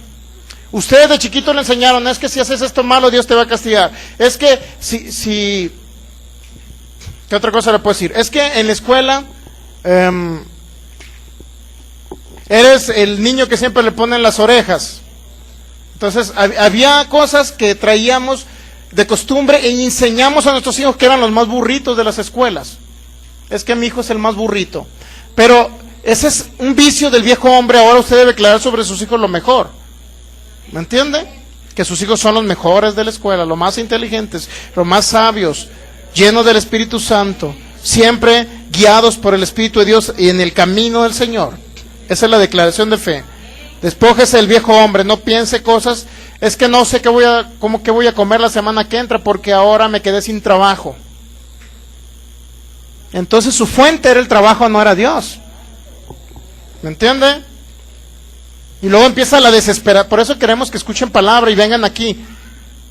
Ustedes de chiquito le enseñaron, es que si haces esto malo, Dios te va a castigar. Es que si ¿qué otra cosa le puedo decir? Es que en la escuela eres el niño que siempre le ponen las orejas. Entonces había cosas que traíamos de costumbre e enseñamos a nuestros hijos que eran los más burritos de las escuelas. Es que mi hijo es el más burrito. Pero ese es un vicio del viejo hombre. Ahora usted debe declarar sobre sus hijos lo mejor. ¿Me entiende? Que sus hijos son los mejores de la escuela, los más inteligentes, los más sabios, llenos del Espíritu Santo, siempre guiados por el Espíritu de Dios y en el camino del Señor. Esa es la declaración de fe. Despójese del viejo hombre, no piense cosas, es que no sé cómo que voy a comer la semana que entra porque ahora me quedé sin trabajo. Entonces su fuente era el trabajo, no era Dios. ¿Me entiende? Y luego empieza la desesperación. Por eso queremos que escuchen palabra y vengan aquí.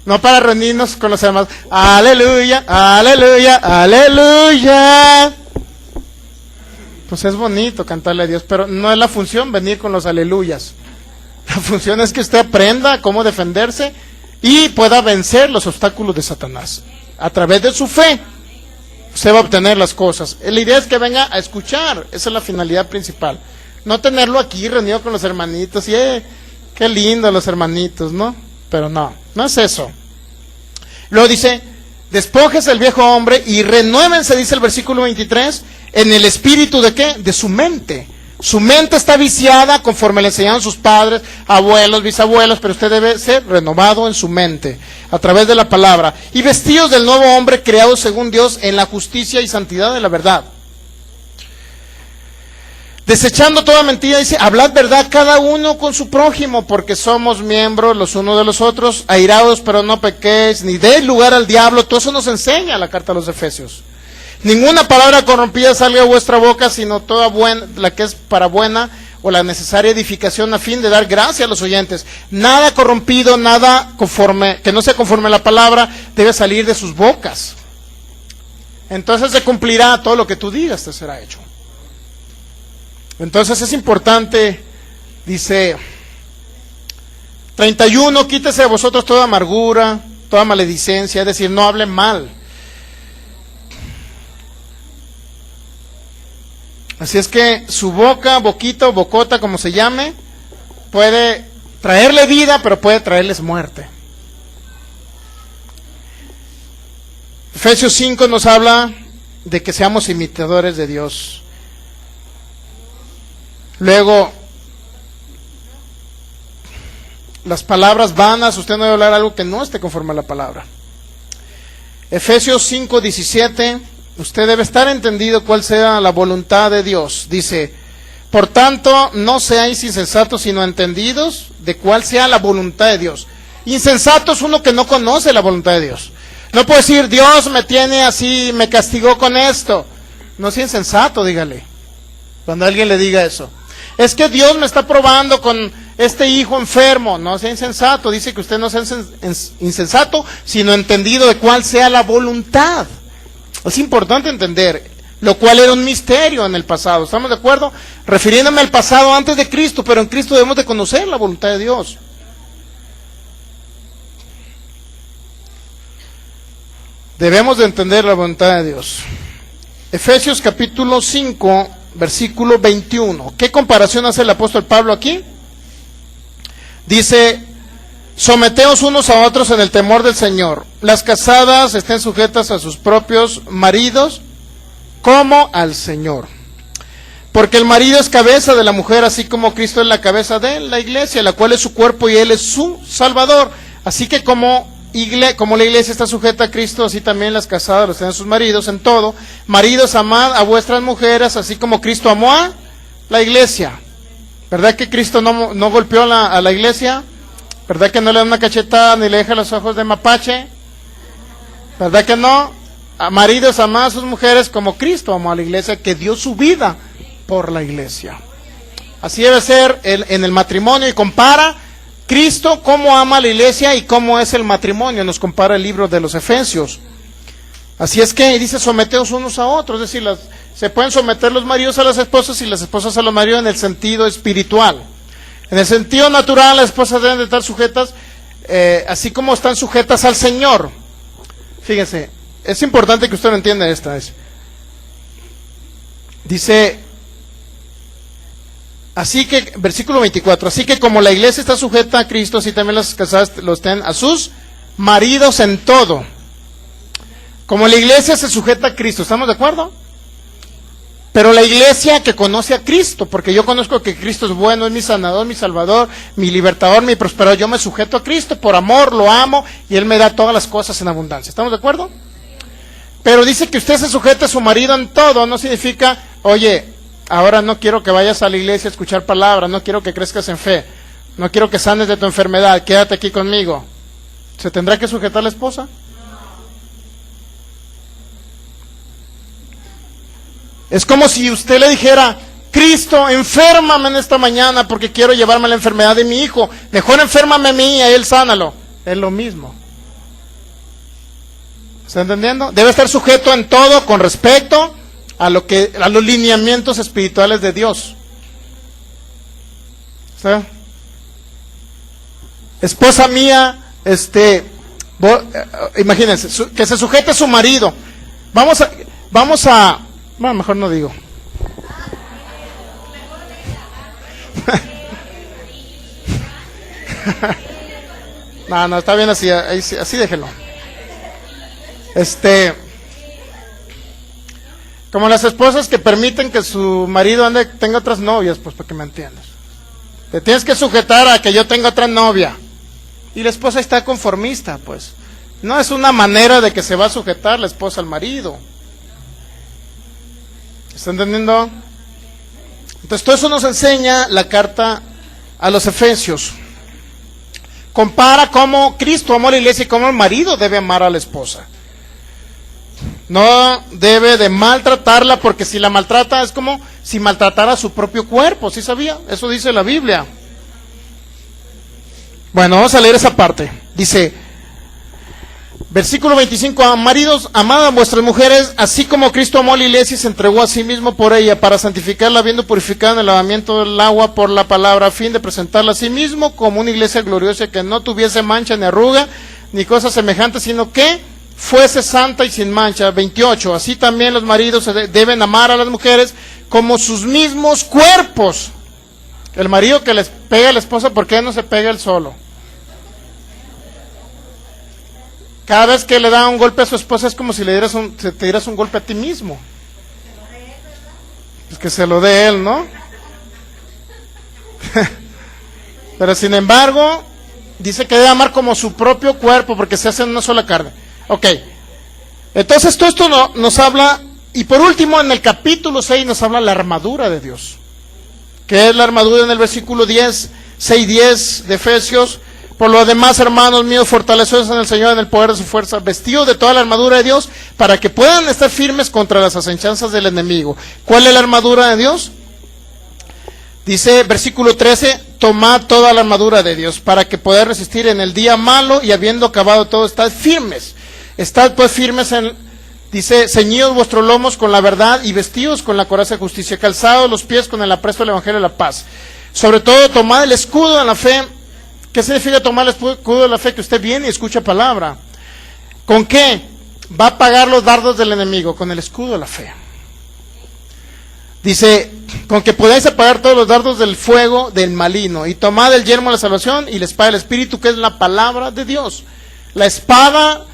No para reunirnos con los hermanos. Aleluya, aleluya, aleluya. Pues es bonito cantarle a Dios, pero no es la función venir con los aleluyas. La función es que usted aprenda cómo defenderse y pueda vencer los obstáculos de Satanás. A través de su fe, usted va a obtener las cosas. La idea es que venga a escuchar. Esa es la finalidad principal. No tenerlo aquí reunido con los hermanitos y qué lindo los hermanitos, ¿no? Pero no es eso. Luego dice, despójese el viejo hombre y renuévense, dice el versículo 23, en el espíritu de ¿qué? De su mente. Su mente está viciada conforme le enseñaron sus padres, abuelos, bisabuelos, pero usted debe ser renovado en su mente a través de la palabra. Y vestidos del nuevo hombre creado según Dios en la justicia y santidad de la verdad. Desechando toda mentira, dice, hablad verdad cada uno con su prójimo, porque somos miembros los unos de los otros, airados pero no pequéis, ni deis lugar al diablo. Todo eso nos enseña la carta a los Efesios. Ninguna palabra corrompida salga de vuestra boca, sino toda buena, la que es para buena o la necesaria edificación a fin de dar gracia a los oyentes. Nada corrompido, nada conforme, que no sea conforme a la palabra, debe salir de sus bocas. Entonces se cumplirá todo lo que tú digas, te será hecho. Entonces es importante, dice 31, quítese de vosotros toda amargura, toda maledicencia, es decir, no hablen mal. Así es que su boca, boquita o bocota, como se llame, puede traerle vida, pero puede traerles muerte. Efesios 5 nos habla de que seamos imitadores de Dios. Luego, las palabras vanas, usted no debe hablar algo que no esté conforme a la palabra. Efesios 5:17, usted debe estar entendido cuál sea la voluntad de Dios. Dice, por tanto, no seáis insensatos, sino entendidos de cuál sea la voluntad de Dios. Insensato es uno que no conoce la voluntad de Dios. No puede decir, Dios me tiene así, me castigó con esto. No sea insensato, dígale, cuando alguien le diga eso. Es que Dios me está probando con este hijo enfermo. No sea insensato, dice que usted no sea insensato, sino entendido de cuál sea la voluntad. Es importante entender, lo cual era un misterio en el pasado, ¿estamos de acuerdo? Refiriéndome al pasado antes de Cristo, pero en Cristo debemos de conocer la voluntad de Dios. Debemos de entender la voluntad de Dios. Efesios capítulo 5, versículo 21. ¿Qué comparación hace el apóstol Pablo aquí? Dice, someteos unos a otros en el temor del Señor. Las casadas estén sujetas a sus propios maridos, como al Señor. Porque el marido es cabeza de la mujer, así como Cristo es la cabeza de la iglesia, la cual es su cuerpo y Él es su Salvador. Así que como la iglesia está sujeta a Cristo, así también las casadas los tienen sus maridos en todo. Maridos, amad a vuestras mujeres, así como Cristo amó a la iglesia. ¿Verdad que Cristo no golpeó a la iglesia? ¿Verdad que no le da una cachetada ni le deja los ojos de mapache? ¿Verdad que no? A maridos, amad a sus mujeres como Cristo amó a la iglesia, que dio su vida por la iglesia. Así debe ser en el matrimonio, y compara Cristo cómo ama a la iglesia y cómo es el matrimonio. Nos compara el libro de los Efesios. Así es que dice, someteos unos a otros. Es decir, se pueden someter los maridos a las esposas y las esposas a los maridos en el sentido espiritual. En el sentido natural, las esposas deben de estar sujetas, así como están sujetas al Señor. Fíjense, es importante que usted lo entienda esta. Dice, así que, versículo 24, así que como la iglesia está sujeta a Cristo, así también las casadas lo estén a sus maridos en todo. Como la iglesia se sujeta a Cristo, ¿estamos de acuerdo? Pero la iglesia que conoce a Cristo, porque yo conozco que Cristo es bueno, es mi sanador, mi salvador, mi libertador, mi prosperador. Yo me sujeto a Cristo por amor, lo amo y Él me da todas las cosas en abundancia. ¿Estamos de acuerdo? Pero dice que usted se sujeta a su marido en todo, no significa, oye, ahora no quiero que vayas a la iglesia a escuchar palabras, no quiero que crezcas en fe, no quiero que sanes de tu enfermedad, quédate aquí conmigo. ¿Se tendrá que sujetar la esposa? Es como si usted le dijera, Cristo, enférmame en esta mañana porque quiero llevarme la enfermedad de mi hijo. Mejor enférmame a mí y a él sánalo. Es lo mismo. ¿Está entendiendo? Debe estar sujeto en todo con respecto a los lineamientos espirituales de Dios. ¿Sí? Esposa mía, imagínense, que se sujete a su marido. Vamos a no, mejor no digo. No, está bien así Como las esposas que permiten que su marido tenga otras novias, pues para que me entiendas. Te tienes que sujetar a que yo tenga otra novia. Y la esposa está conformista, pues. No es una manera de que se va a sujetar la esposa al marido. ¿Está entendiendo? Entonces todo eso nos enseña la carta a los Efesios. Compara cómo Cristo amó a la iglesia y cómo el marido debe amar a la esposa. No debe de maltratarla, porque si la maltrata es como si maltratara su propio cuerpo. ¿Sí sabía? Eso dice la Biblia. Bueno, vamos a leer esa parte. Dice, versículo 25, maridos, amad a vuestras mujeres, así como Cristo amó a la iglesia y se entregó a sí mismo por ella, para santificarla, habiendo purificado en el lavamiento del agua por la palabra, a fin de presentarla a sí mismo como una iglesia gloriosa, que no tuviese mancha ni arruga, ni cosas semejantes, sino que fuese santa y sin mancha. 28, así también los maridos deben amar a las mujeres como sus mismos cuerpos. El marido que les pega a la esposa, ¿por qué no se pega él solo? Cada vez que le da un golpe a su esposa es como si te dieras un golpe a ti mismo. Pues que se lo dé él, ¿no? Pero sin embargo, dice que debe amar como su propio cuerpo, porque se hacen una sola carne. Ok. Entonces todo esto nos habla, y por último en el capítulo 6 nos habla la armadura de Dios. Que es la armadura en el versículo 10, 6-10 de Efesios. Por lo demás, hermanos míos, fortaleceos en el Señor en el poder de su fuerza, vestidos de toda la armadura de Dios, para que puedan estar firmes contra las acechanzas del enemigo. ¿Cuál es la armadura de Dios? Dice, versículo 13, tomad toda la armadura de Dios, para que podáis resistir en el día malo, y habiendo acabado todo, estad firmes. Estad pues firmes dice, ceñidos vuestros lomos con la verdad, y vestidos con la coraza de justicia, calzados los pies con el apresto del evangelio de la paz. Sobre todo, tomad el escudo de la fe. ¿Qué significa tomar el escudo de la fe? Que usted viene y escucha palabra. ¿Con qué? Va a pagar los dardos del enemigo, con el escudo de la fe. Dice, con que podáis apagar todos los dardos del fuego del maligno, y tomad el yelmo de la salvación y la espada del Espíritu, que es la palabra de Dios. La espada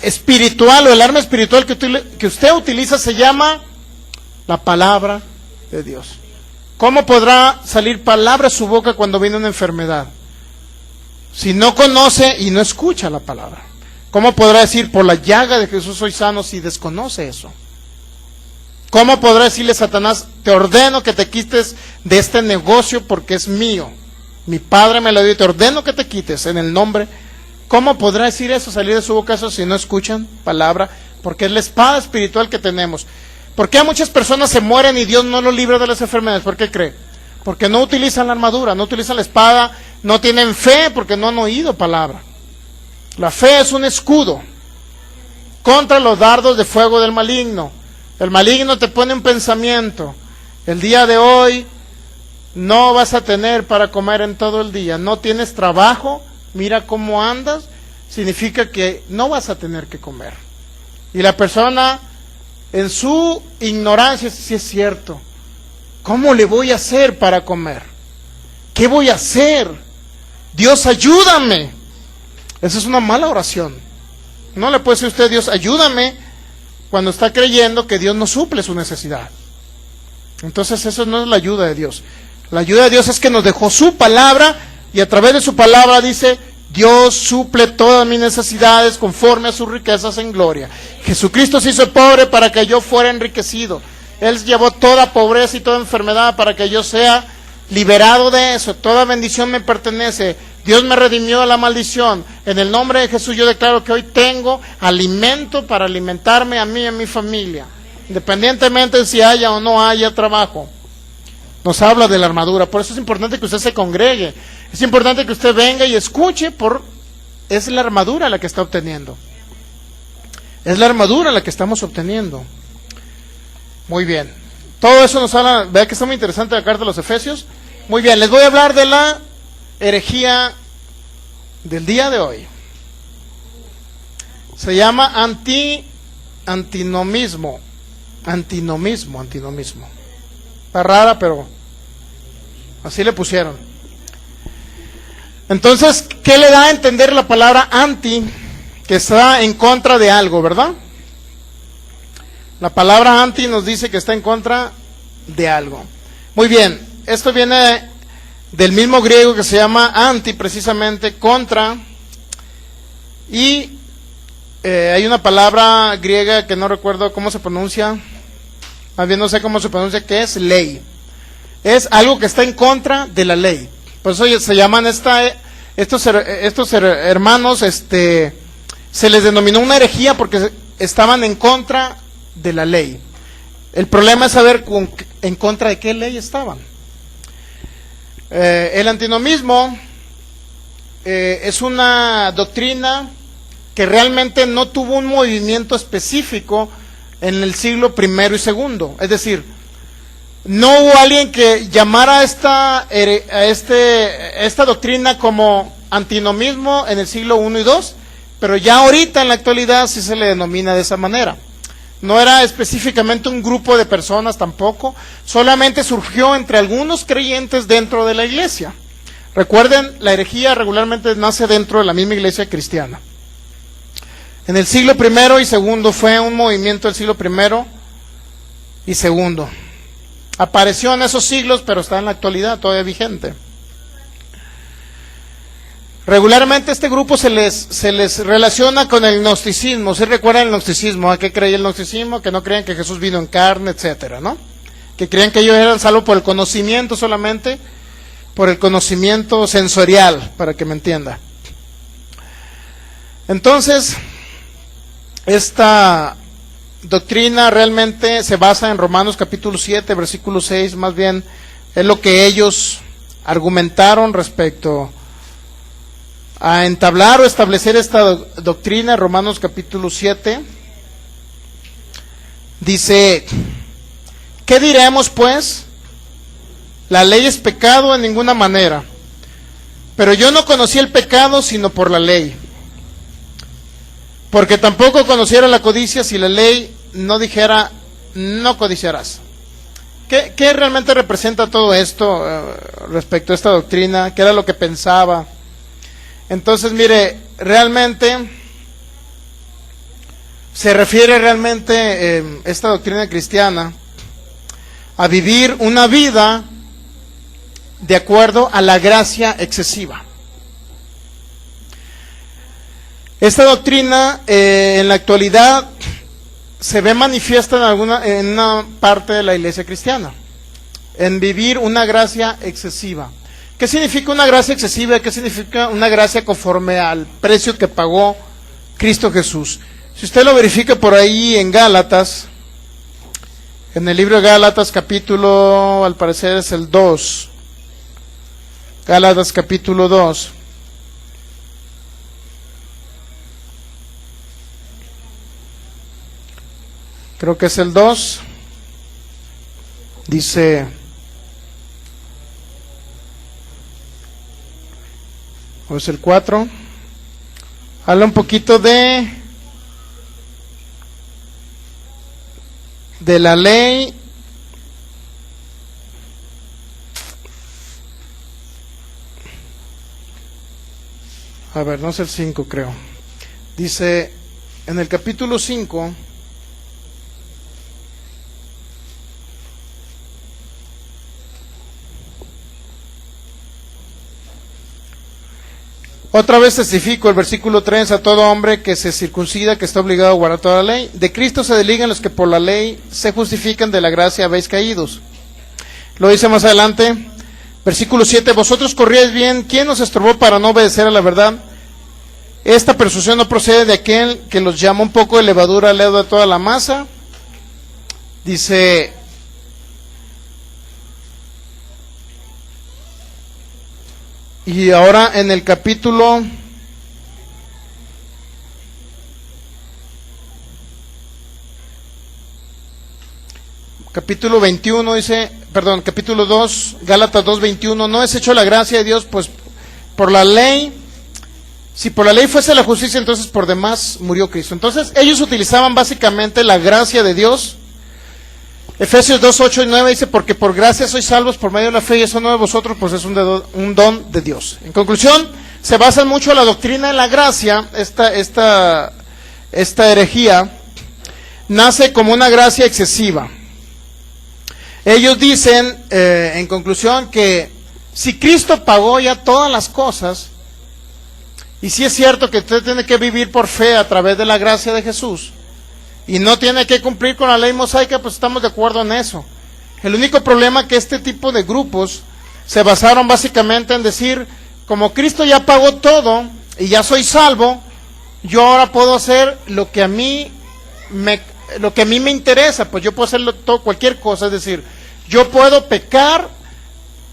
espiritual, o el arma espiritual que usted utiliza, se llama la palabra de Dios. ¿Cómo podrá salir palabra de su boca cuando viene una enfermedad? Si no conoce y no escucha la palabra. ¿Cómo podrá decir, por la llaga de Jesús soy sano, si desconoce eso? ¿Cómo podrá decirle a Satanás, te ordeno que te quites de este negocio porque es mío? Mi Padre me lo dio y te ordeno que te quites en el nombre. ¿Cómo podrá decir eso, salir de su boca eso, si no escuchan palabra? Porque es la espada espiritual que tenemos. ¿Por qué muchas personas se mueren y Dios no los libra de las enfermedades? ¿Por qué cree? Porque no utilizan la armadura, no utilizan la espada, no tienen fe porque no han oído palabra. La fe es un escudo contra los dardos de fuego del maligno. El maligno te pone un pensamiento. El día de hoy no vas a tener para comer en todo el día. No tienes trabajo, mira cómo andas, significa que no vas a tener que comer. Y la persona, en su ignorancia, si es cierto, ¿cómo le voy a hacer para comer? ¿Qué voy a hacer? Dios, ayúdame. Esa es una mala oración. No le puede decir usted, Dios, ayúdame, cuando está creyendo que Dios no suple su necesidad. Entonces eso no es la ayuda de Dios. La ayuda de Dios es que nos dejó su palabra, y a través de su palabra dice, Dios suple todas mis necesidades conforme a sus riquezas en gloria. Jesucristo se hizo pobre para que yo fuera enriquecido. Él llevó toda pobreza y toda enfermedad para que yo sea liberado de eso. Toda bendición me pertenece. Dios me redimió de la maldición. En el nombre de Jesús yo declaro que hoy tengo alimento para alimentarme a mí y a mi familia, independientemente de si haya o no haya trabajo. Nos habla de la armadura. Por eso es importante que usted se congregue. Es importante que usted venga y escuche, es la armadura la que está obteniendo. Es la armadura la que estamos obteniendo. Muy bien. Todo eso nos habla, vea que está muy interesante la carta de los Efesios. Muy bien, les voy a hablar de la herejía del día de hoy. Se llama antinomismo. Está rara, pero así le pusieron. Entonces, ¿qué le da a entender la palabra anti? Que está en contra de algo, ¿verdad? La palabra anti nos dice que está en contra de algo. Muy bien, esto viene del mismo griego que se llama anti, precisamente, contra. Y hay una palabra griega que no recuerdo cómo se pronuncia, más bien no sé cómo se pronuncia, que es ley. Es algo que está en contra de la ley. Por eso se llaman estos hermanos, se les denominó una herejía porque estaban en contra de la ley. El problema es saber en contra de qué ley estaban. El antinomismo es una doctrina que realmente no tuvo un movimiento específico en el siglo I y II. Es decir, no hubo alguien que llamara a esta doctrina como antinomismo en el siglo I y II, pero ya ahorita en la actualidad sí se le denomina de esa manera. No era específicamente un grupo de personas tampoco, solamente surgió entre algunos creyentes dentro de la iglesia. Recuerden, la herejía regularmente nace dentro de la misma iglesia cristiana. En el siglo I y II fue un movimiento del siglo I y II. Apareció en esos siglos, pero está en la actualidad todavía vigente. Regularmente este grupo se les relaciona con el gnosticismo. ¿Sí recuerdan el gnosticismo? ¿A qué creía el gnosticismo? Que no creían que Jesús vino en carne, etcétera, ¿no? Que creían que ellos eran salvos por el conocimiento solamente, por el conocimiento sensorial, para que me entienda. Entonces, esta doctrina realmente se basa en Romanos capítulo 7, versículo 6, más bien es lo que ellos argumentaron respecto a entablar o establecer esta doctrina. Romanos capítulo 7 dice: ¿qué diremos pues? La ley es pecado en ninguna manera, pero yo no conocí el pecado sino por la ley, porque tampoco conociera la codicia si la ley no dijera no codiciarás. ¿Qué realmente representa todo esto respecto a esta doctrina? ¿Qué era lo que pensaba? Entonces, mire, realmente se refiere realmente esta doctrina cristiana a vivir una vida de acuerdo a la gracia excesiva. Esta doctrina en la actualidad se ve manifiesta en una parte de la iglesia cristiana, en vivir una gracia excesiva. ¿Qué significa una gracia excesiva? ¿Qué significa una gracia conforme al precio que pagó Cristo Jesús? Si usted lo verifica por ahí en Gálatas, en el libro de Gálatas capítulo, al parecer es el 2, Gálatas capítulo 2, creo que es el 2, dice: o es el 4, habla un poquito de la ley. A ver, no es el 5, creo. Dice en el capítulo 5, otra vez testifico, el versículo 3, a todo hombre que se circuncida, que está obligado a guardar toda la ley. De Cristo se desligan los que por la ley se justifican, de la gracia habéis caídos. Lo dice más adelante, versículo 7, vosotros corríais bien, ¿quién os estorbó para no obedecer a la verdad? Esta persuasión no procede de aquel que los llama un poco de levadura al lado de toda la masa. Dice: y ahora en el capítulo capítulo 21 dice, perdón, capítulo 2, Gálatas 2:21, no es hecho la gracia de Dios, pues por la ley, si por la ley fuese la justicia, entonces por demás murió Cristo. Entonces ellos utilizaban básicamente la gracia de Dios. Efesios 2, 8 y 9 dice, porque por gracia sois salvos por medio de la fe, y eso no de vosotros, pues es un don de Dios. En conclusión, se basa mucho en la doctrina de la gracia, esta herejía. nace como una gracia excesiva. Ellos dicen, en conclusión, que si Cristo pagó ya todas las cosas, y si es cierto que usted tiene que vivir por fe a través de la gracia de Jesús, y no tiene que cumplir con la ley mosaica, pues estamos de acuerdo en eso. El único problema es que este tipo de grupos se basaron básicamente en decir, como Cristo ya pagó todo, y ya soy salvo, yo ahora puedo hacer lo que a mí me interesa, pues yo puedo hacer cualquier cosa, es decir, yo puedo pecar,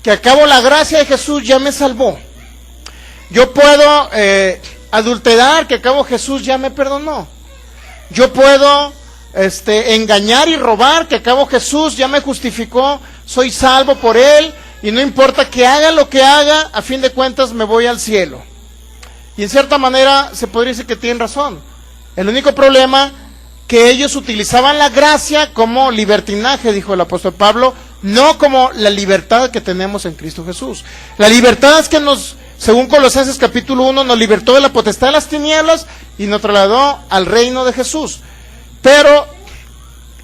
que a cabo la gracia de Jesús ya me salvó. Yo puedo adulterar, que a cabo Jesús ya me perdonó. Yo puedo engañar y robar, que a cabo Jesús ya me justificó, soy salvo por Él, y no importa que haga lo que haga, a fin de cuentas me voy al cielo. Y en cierta manera se podría decir que tienen razón. El único problema que ellos utilizaban la gracia como libertinaje, dijo el apóstol Pablo, no como la libertad que tenemos en Cristo Jesús. La libertad es que según Colosenses capítulo 1, nos libertó de la potestad de las tinieblas y nos trasladó al reino de Jesús. Pero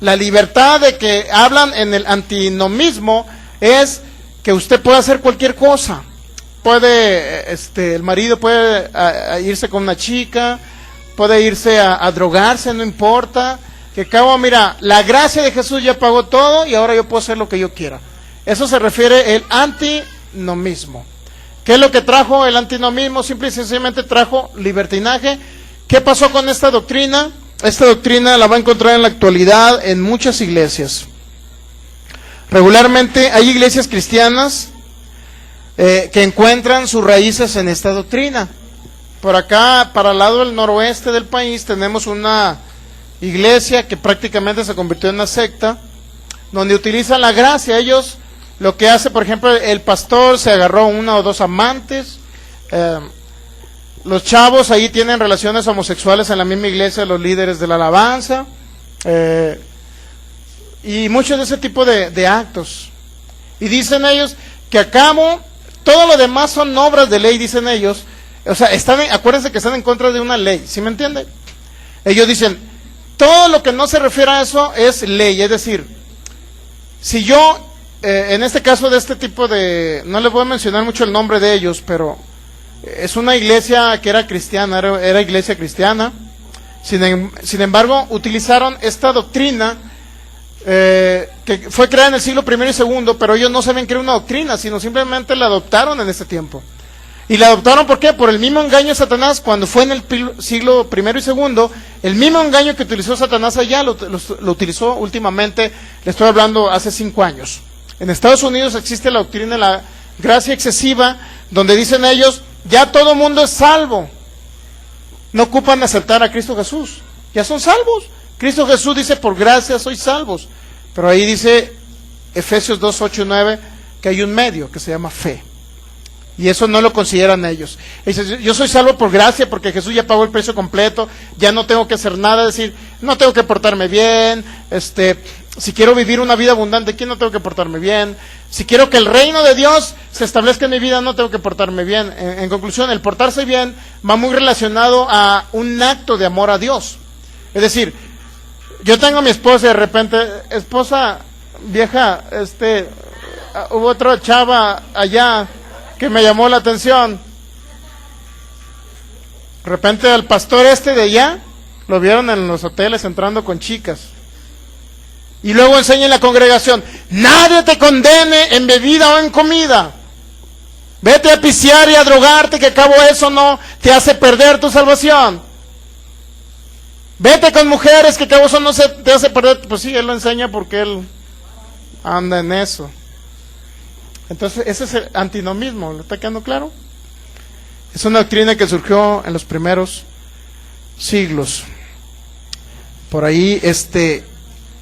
la libertad de que hablan en el antinomismo es que usted puede hacer cualquier cosa. El marido puede irse con una chica, puede irse a drogarse, no importa. Que cabo, mira, la gracia de Jesús ya pagó todo y ahora yo puedo hacer lo que yo quiera. Eso se refiere el antinomismo. ¿Qué es lo que trajo el antinomismo? Simple y sencillamente trajo libertinaje. ¿Qué pasó con esta doctrina? Esta doctrina la va a encontrar en la actualidad en muchas iglesias. Regularmente hay iglesias cristianas que encuentran sus raíces en esta doctrina. Por acá, para el lado del noroeste del país, tenemos una iglesia que prácticamente se convirtió en una secta, donde utilizan la gracia. Ellos, lo que hace, por ejemplo, el pastor se agarró una o dos amantes, los chavos ahí tienen relaciones homosexuales en la misma iglesia, los líderes de la alabanza, y muchos de ese tipo de actos. Y dicen ellos que a cabo, todo lo demás son obras de ley, dicen ellos. O sea, acuérdense que están en contra de una ley, ¿sí me entienden? Ellos dicen, todo lo que no se refiere a eso es ley, es decir, si yo, en este caso de este tipo no les voy a mencionar mucho el nombre de ellos, pero es una iglesia que era cristiana, era iglesia cristiana, sin embargo, utilizaron esta doctrina, que fue creada en el siglo I y II, pero ellos no sabían que era una doctrina, sino simplemente la adoptaron en ese tiempo. Y la adoptaron, ¿por qué? Por el mismo engaño de Satanás, cuando fue en el siglo I y II, el mismo engaño que utilizó Satanás allá, lo utilizó últimamente, le estoy hablando hace 5 años. En Estados Unidos existe la doctrina de la gracia excesiva, donde dicen ellos, ya todo mundo es salvo. No ocupan aceptar a Cristo Jesús, ya son salvos. Cristo Jesús dice, por gracia sois salvos. Pero ahí dice, Efesios 2, 8 y 9, que hay un medio que se llama fe. Y eso no lo consideran ellos. Dice, yo soy salvo por gracia porque Jesús ya pagó el precio completo, ya no tengo que hacer nada, es decir, no tengo que portarme bien, si quiero vivir una vida abundante aquí no tengo que portarme bien, si quiero que el reino de Dios se establezca en mi vida no tengo que portarme bien. En conclusión, el portarse bien va muy relacionado a un acto de amor a Dios. Es decir, yo tengo a mi esposa y de repente, esposa vieja, hubo otra chava allá que me llamó la atención. De repente al pastor de allá lo vieron en los hoteles entrando con chicas. Y luego enseña en la congregación, nadie te condene en bebida o en comida. Vete a pisear y a drogarte, que acabo eso no te hace perder tu salvación. Vete con mujeres, que acabo eso no te hace perder. Pues sí, él lo enseña porque él anda en eso. Entonces, ese es el antinomismo, ¿le está quedando claro? Es una doctrina que surgió en los primeros siglos. Por ahí,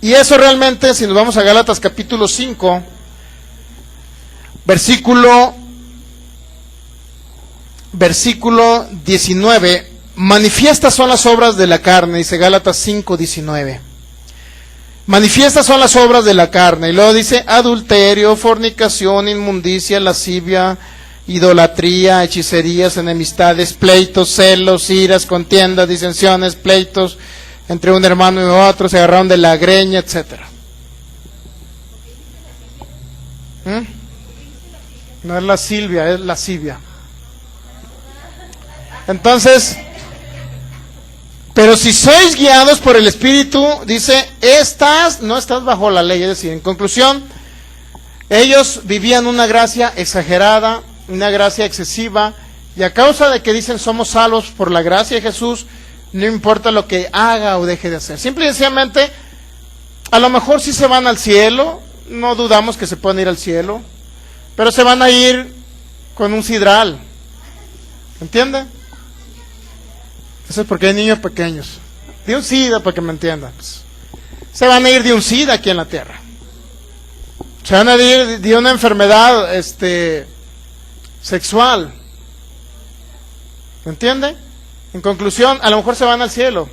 y eso realmente, si nos vamos a Gálatas capítulo 5, versículo 19, manifiestas son las obras de la carne, dice Gálatas 5, 19. Manifiestas son las obras de la carne. Y luego dice adulterio, fornicación, inmundicia, lascivia, idolatría, hechicerías, enemistades, pleitos, celos, iras, contiendas, disensiones, pleitos, entre un hermano y otro, se agarraron de la greña, etcétera. No es la Silvia, es la Silvia. Entonces, pero si sois guiados por el Espíritu, dice, no estás bajo la ley. Es decir, en conclusión, ellos vivían una gracia exagerada, una gracia excesiva, y a causa de que dicen somos salvos por la gracia de Jesús, no importa lo que haga o deje de hacer. Simple y sencillamente, a lo mejor sí se van al cielo, no dudamos que se puedan ir al cielo, pero se van a ir con un sidral. ¿Entiende? Eso es porque hay niños pequeños. De un SIDA, para que me entiendan. Se van a ir de un SIDA aquí en la tierra. Se van a ir de una enfermedad sexual. ¿Me entiende? En conclusión, a lo mejor se van al cielo,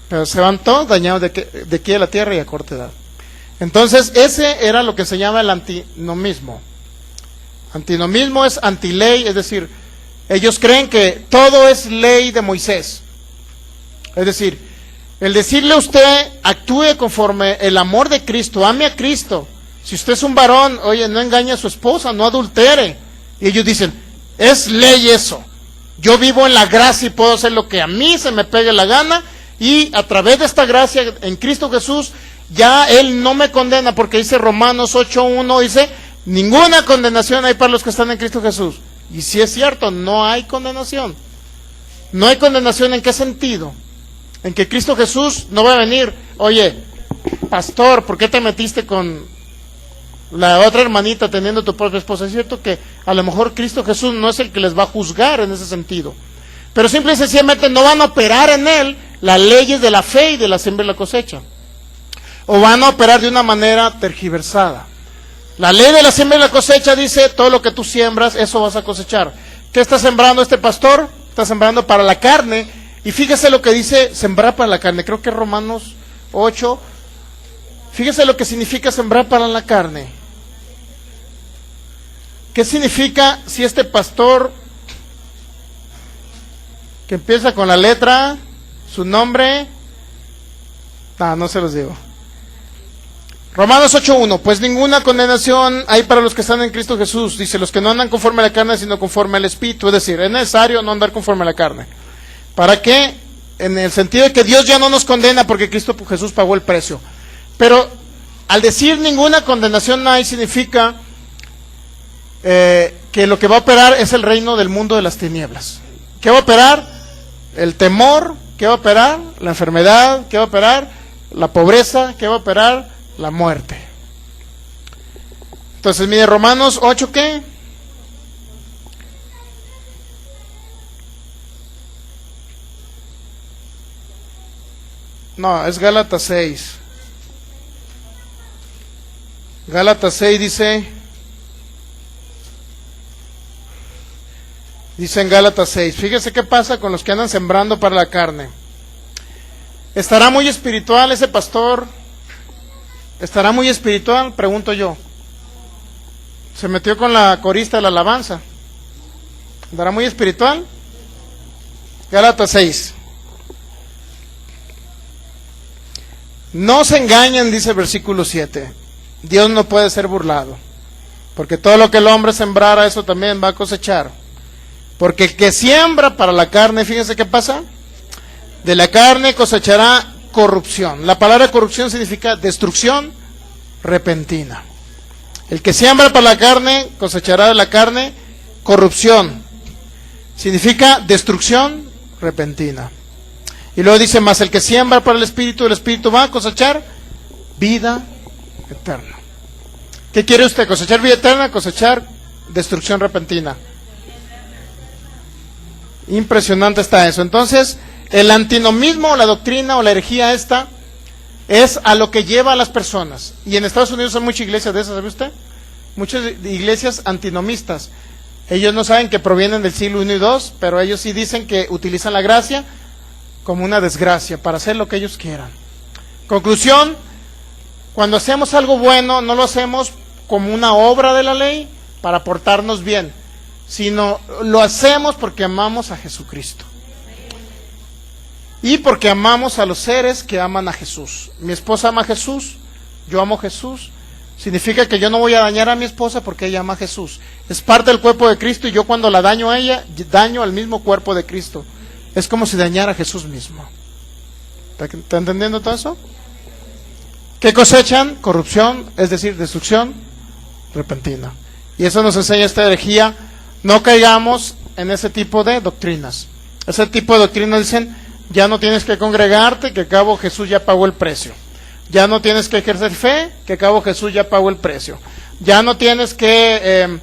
pero se van todos dañados de aquí de la tierra y a corta edad. Entonces, ese era lo que se llama el antinomismo. Antinomismo es antiley, es decir, ellos creen que todo es ley de Moisés. Es decir, el decirle a usted, actúe conforme el amor de Cristo, ame a Cristo. Si usted es un varón, oye, no engañe a su esposa, no adultere. Y ellos dicen, es ley eso. Yo vivo en la gracia y puedo hacer lo que a mí se me pegue la gana. Y a través de esta gracia en Cristo Jesús, ya Él no me condena, porque dice Romanos 8:1, dice, ninguna condenación hay para los que están en Cristo Jesús. Y si es cierto, no hay condenación. No hay condenación, ¿en qué sentido? En que Cristo Jesús no va a venir, oye, pastor, ¿por qué te metiste con la otra hermanita teniendo tu propia esposa? Es cierto que a lo mejor Cristo Jesús no es el que les va a juzgar en ese sentido, pero simple y sencillamente no van a operar en Él las leyes de la fe y de la siembra y la cosecha, o van a operar de una manera tergiversada. La ley de la siembra y la cosecha dice, todo lo que tú siembras, eso vas a cosechar. ¿Qué está sembrando este pastor? Está sembrando para la carne, y fíjese lo que dice sembrar para la carne, creo que es Romanos 8, fíjese lo que significa sembrar para la carne. ¿Qué significa si este pastor, que empieza con la letra, su nombre, no se los digo. Romanos 8:1, pues ninguna condenación hay para los que están en Cristo Jesús. Dice, los que no andan conforme a la carne, sino conforme al Espíritu. Es decir, es necesario no andar conforme a la carne. ¿Para qué? En el sentido de que Dios ya no nos condena porque Cristo Jesús pagó el precio. Pero al decir ninguna condenación hay, significa que lo que va a operar es el reino del mundo de las tinieblas. ¿Qué va a operar? El temor. ¿Qué va a operar? La enfermedad. ¿Qué va a operar? La pobreza. ¿Qué va a operar? La muerte. Entonces, mire, Romanos 8, ¿qué? No, es Gálatas 6. Gálatas 6 dice en Gálatas 6, fíjese qué pasa con los que andan sembrando para la carne. ¿Estará muy espiritual ese pastor? ¿Estará muy espiritual? Pregunto yo. Se metió con la corista de la alabanza. ¿Estará muy espiritual? Gálatas 6. No se engañen, dice el versículo 7. Dios no puede ser burlado, porque todo lo que el hombre sembrara, eso también va a cosechar. Porque el que siembra para la carne, fíjense qué pasa, de la carne cosechará corrupción. La palabra corrupción significa destrucción repentina. El que siembra para la carne cosechará de la carne corrupción. Significa destrucción repentina. Y luego dice más, el que siembra para el Espíritu va a cosechar vida eterna. ¿Qué quiere usted? ¿Cosechar vida eterna? ¿Cosechar destrucción repentina? Impresionante está eso. Entonces, el antinomismo, la doctrina o la herejía esta, es a lo que lleva a las personas. Y en Estados Unidos hay muchas iglesias de esas, ¿sabe usted? Muchas iglesias antinomistas. Ellos no saben que provienen del siglo I y II, pero ellos sí dicen que utilizan la gracia como una desgracia para hacer lo que ellos quieran. Conclusión, cuando hacemos algo bueno, no lo hacemos como una obra de la ley para portarnos bien, sino lo hacemos porque amamos a Jesucristo. y porque amamos a los seres que aman a Jesús. Mi esposa ama a Jesús, yo amo a Jesús. Significa que yo no voy a dañar a mi esposa porque ella ama a Jesús. Es parte del cuerpo de Cristo, y yo cuando la daño a ella, daño al mismo cuerpo de Cristo. Es como si dañara a Jesús mismo. ¿Está entendiendo todo eso? ¿Qué cosechan? Corrupción, es decir, destrucción repentina. Y eso nos enseña esta herejía. No caigamos en ese tipo de doctrinas. Ese tipo de doctrinas dicen, ya no tienes que congregarte, que a cabo Jesús ya pagó el precio. Ya no tienes que ejercer fe, que a cabo Jesús ya pagó el precio. Ya no tienes que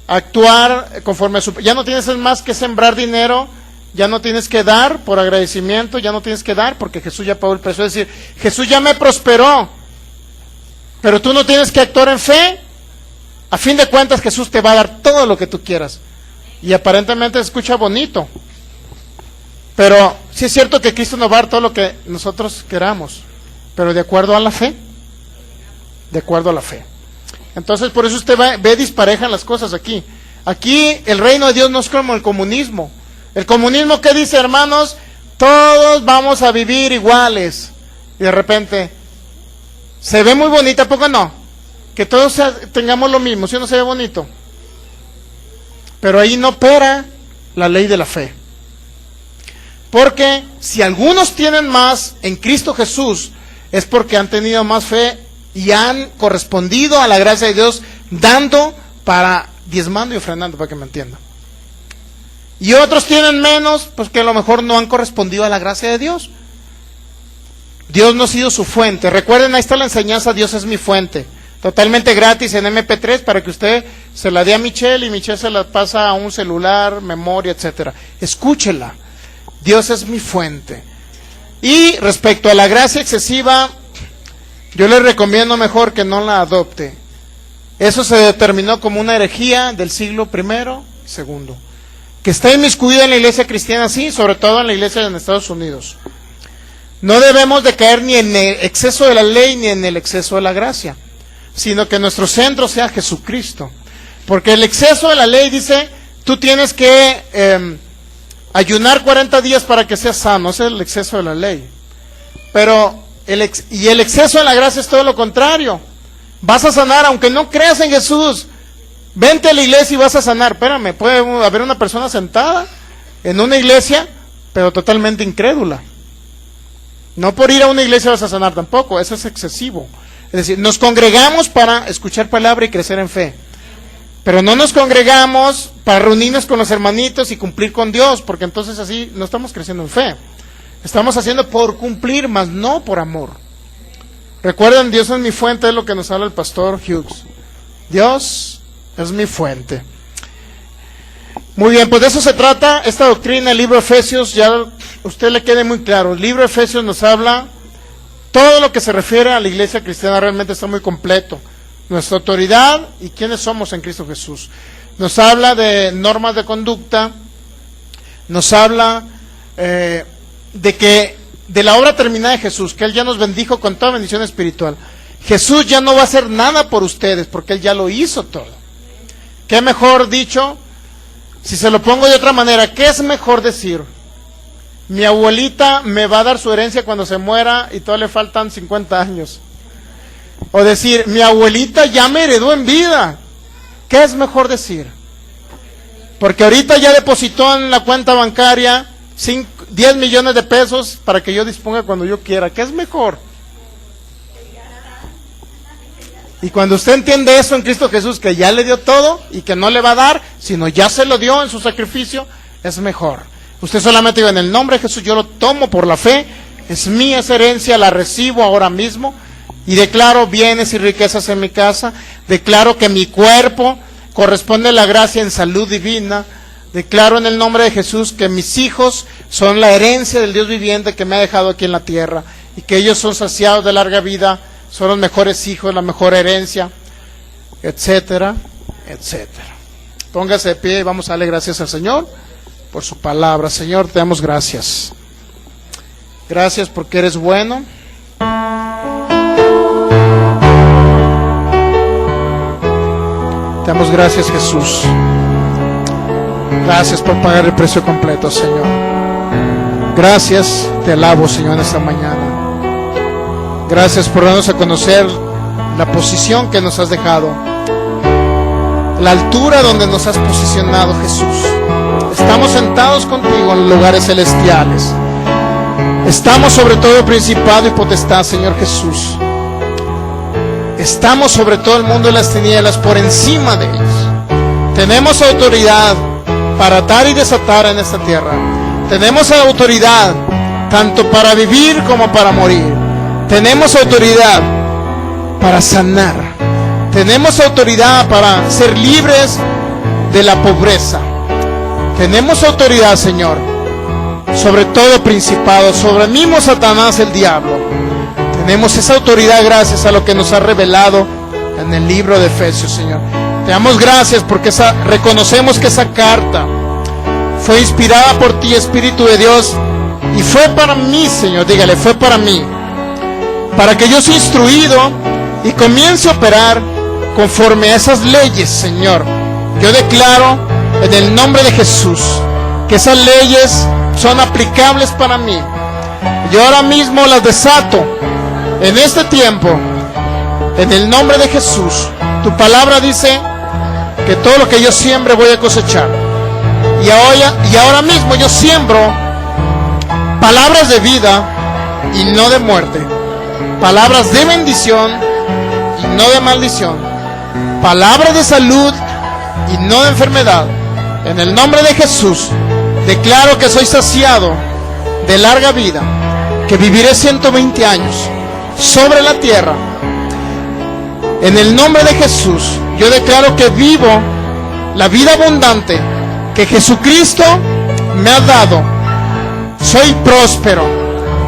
actuar conforme a su... Ya no tienes más que sembrar dinero, ya no tienes que dar por agradecimiento, ya no tienes que dar porque Jesús ya pagó el precio. Es decir, Jesús ya me prosperó, pero tú no tienes que actuar en fe. A fin de cuentas, Jesús te va a dar todo lo que tú quieras. Y aparentemente se escucha bonito, pero sí es cierto que Cristo nos va a dar todo lo que nosotros queramos, pero de acuerdo a la fe. De acuerdo a la fe. Entonces, por eso usted ve disparejan las cosas aquí. Aquí el reino de Dios no es como el comunismo. El comunismo, ¿qué dice, hermanos? Todos vamos a vivir iguales. Y de repente, se ve muy bonita, ¿a poco no? Que todos tengamos lo mismo, ¿sí o no se ve bonito? Pero ahí no opera la ley de la fe. Porque si algunos tienen más en Cristo Jesús, es porque han tenido más fe y han correspondido a la gracia de Dios, dando para, diezmando y ofrendando, para que me entiendan. Y otros tienen menos, pues que a lo mejor no han correspondido a la gracia de Dios. Dios no ha sido su fuente. Recuerden, ahí está la enseñanza, Dios es mi fuente. Totalmente gratis en MP3 para que usted se la dé a Michelle y Michelle se la pasa a un celular, memoria, etcétera. Escúchela. Dios es mi fuente. Y respecto a la gracia excesiva, yo le recomiendo mejor que no la adopte. Eso se determinó como una herejía del siglo I y II. Que está inmiscuida en la iglesia cristiana, sí, sobre todo en la iglesia en Estados Unidos. No debemos de caer ni en el exceso de la ley ni en el exceso de la gracia, sino que nuestro centro sea Jesucristo. Porque el exceso de la ley dice, tú tienes que ayunar 40 días para que seas sano. Ese es el exceso de la ley. Pero el exceso de la gracia es todo lo contrario. Vas a sanar aunque no creas en Jesús. Vente a la iglesia y vas a sanar. Espérame, puede haber una persona sentada en una iglesia, pero totalmente incrédula. No por ir a una iglesia vas a sanar tampoco, eso es excesivo. Es decir, nos congregamos para escuchar palabra y crecer en fe. Pero no nos congregamos para reunirnos con los hermanitos y cumplir con Dios, porque entonces así no estamos creciendo en fe. Estamos haciendo por cumplir, mas no por amor. Recuerden, Dios es mi fuente, es lo que nos habla el pastor Hughes. Dios es mi fuente. Muy bien, pues de eso se trata esta doctrina, el libro de Efesios. Ya a usted le quede muy claro, el libro de Efesios nos habla todo lo que se refiere a la iglesia cristiana, realmente está muy completo. Nuestra autoridad y quiénes somos en Cristo Jesús. Nos habla de normas de conducta, nos habla de la obra terminada de Jesús, que Él ya nos bendijo con toda bendición espiritual. Jesús ya no va a hacer nada por ustedes, porque Él ya lo hizo todo. ¿Qué mejor dicho? Si se lo pongo de otra manera, ¿qué es mejor decir? Mi abuelita me va a dar su herencia cuando se muera y todavía le faltan 50 años. O decir, mi abuelita ya me heredó en vida. ¿Qué es mejor decir? Porque ahorita ya depositó en la cuenta bancaria 10 millones de pesos para que yo disponga cuando yo quiera. ¿Qué es mejor? Y cuando usted entiende eso en Cristo Jesús, que ya le dio todo y que no le va a dar, sino ya se lo dio en su sacrificio, es mejor. Usted solamente diga, en el nombre de Jesús yo lo tomo por la fe, es mía esa herencia, la recibo ahora mismo y declaro bienes y riquezas en mi casa, declaro que mi cuerpo corresponde a la gracia en salud divina, declaro en el nombre de Jesús que mis hijos son la herencia del Dios viviente que me ha dejado aquí en la tierra y que ellos son saciados de larga vida, son los mejores hijos, la mejor herencia, etcétera, etcétera. Póngase de pie y vamos a darle gracias al Señor por su palabra. Señor, te damos gracias. Gracias porque eres bueno. Te damos gracias, Jesús. Gracias por pagar el precio completo, Señor. Gracias, te alabo, Señor, en esta mañana. Gracias por darnos a conocer la posición que nos has dejado, la altura donde nos has posicionado, Jesús. Estamos sentados contigo en lugares celestiales. Estamos sobre todo principado y potestad, Señor Jesús. Estamos sobre todo el mundo de las tinieblas, por encima de ellos. Tenemos autoridad para atar y desatar en esta tierra. Tenemos autoridad tanto para vivir como para morir. Tenemos autoridad para sanar. Tenemos autoridad para ser libres de la pobreza. Tenemos autoridad, Señor, sobre todo principado, sobre el mismo Satanás, el diablo. Tenemos esa autoridad gracias a lo que nos ha revelado en el libro de Efesios, Señor. Te damos gracias porque reconocemos que esa carta fue inspirada por ti, Espíritu de Dios, y fue para mí, Señor. Dígale, fue para mí, para que yo sea instruido y comience a operar conforme a esas leyes, Señor. Yo declaro en el nombre de Jesús que esas leyes son aplicables para mí. Yo ahora mismo las desato en este tiempo, en el nombre de Jesús. Tu palabra dice que todo lo que yo siembre voy a cosechar. Y ahora mismo yo siembro palabras de vida y no de muerte, palabras de bendición y no de maldición, palabras de salud y no de enfermedad. En el nombre de Jesús declaro que soy saciado de larga vida, que viviré 120 años sobre la tierra. En el nombre de Jesús yo declaro que vivo la vida abundante que Jesucristo me ha dado. Soy próspero.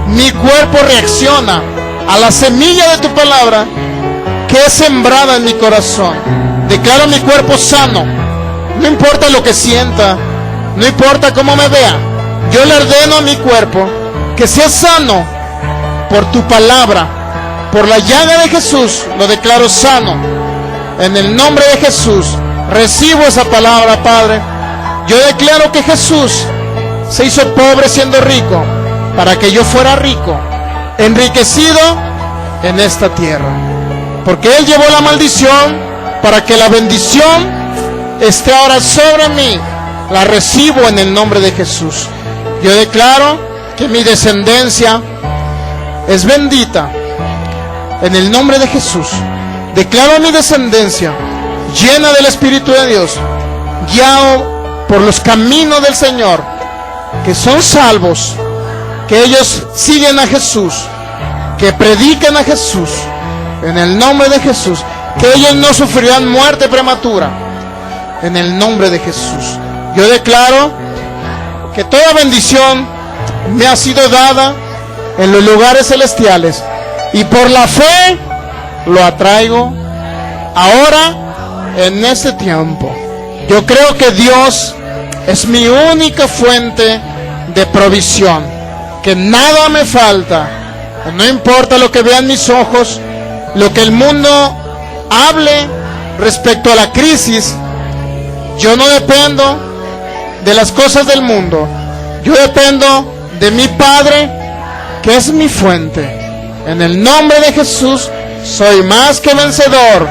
Mi cuerpo reacciona a la semilla de tu palabra que es sembrada en mi corazón. Declaro mi cuerpo sano. No importa lo que sienta, no importa cómo me vea, yo le ordeno a mi cuerpo que sea sano por tu palabra. Por la llaga de Jesús lo declaro sano. En el nombre de Jesús recibo esa palabra, Padre. Yo declaro que Jesús se hizo pobre siendo rico para que yo fuera rico, enriquecido en esta tierra. Porque Él llevó la maldición para que la bendición esté ahora sobre mí. La recibo en el nombre de Jesús. Yo declaro que mi descendencia es bendita en el nombre de Jesús. Declaro mi descendencia llena del Espíritu de Dios, guiado por los caminos del Señor, que son salvos, que ellos siguen a Jesús, que predican a Jesús, en el nombre de Jesús, que ellos no sufrirán muerte prematura, en el nombre de Jesús. Yo declaro que toda bendición me ha sido dada en los lugares celestiales, y por la fe lo atraigo ahora en este tiempo. Yo creo que Dios es mi única fuente de provisión, que nada me falta. No importa lo que vean mis ojos, lo que el mundo hable respecto a la crisis. Yo no dependo de las cosas del mundo. Yo dependo de mi Padre, que es mi fuente. En el nombre de Jesús soy más que vencedor.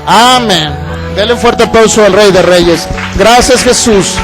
Amén. Denle un fuerte aplauso al Rey de Reyes. Gracias, Jesús.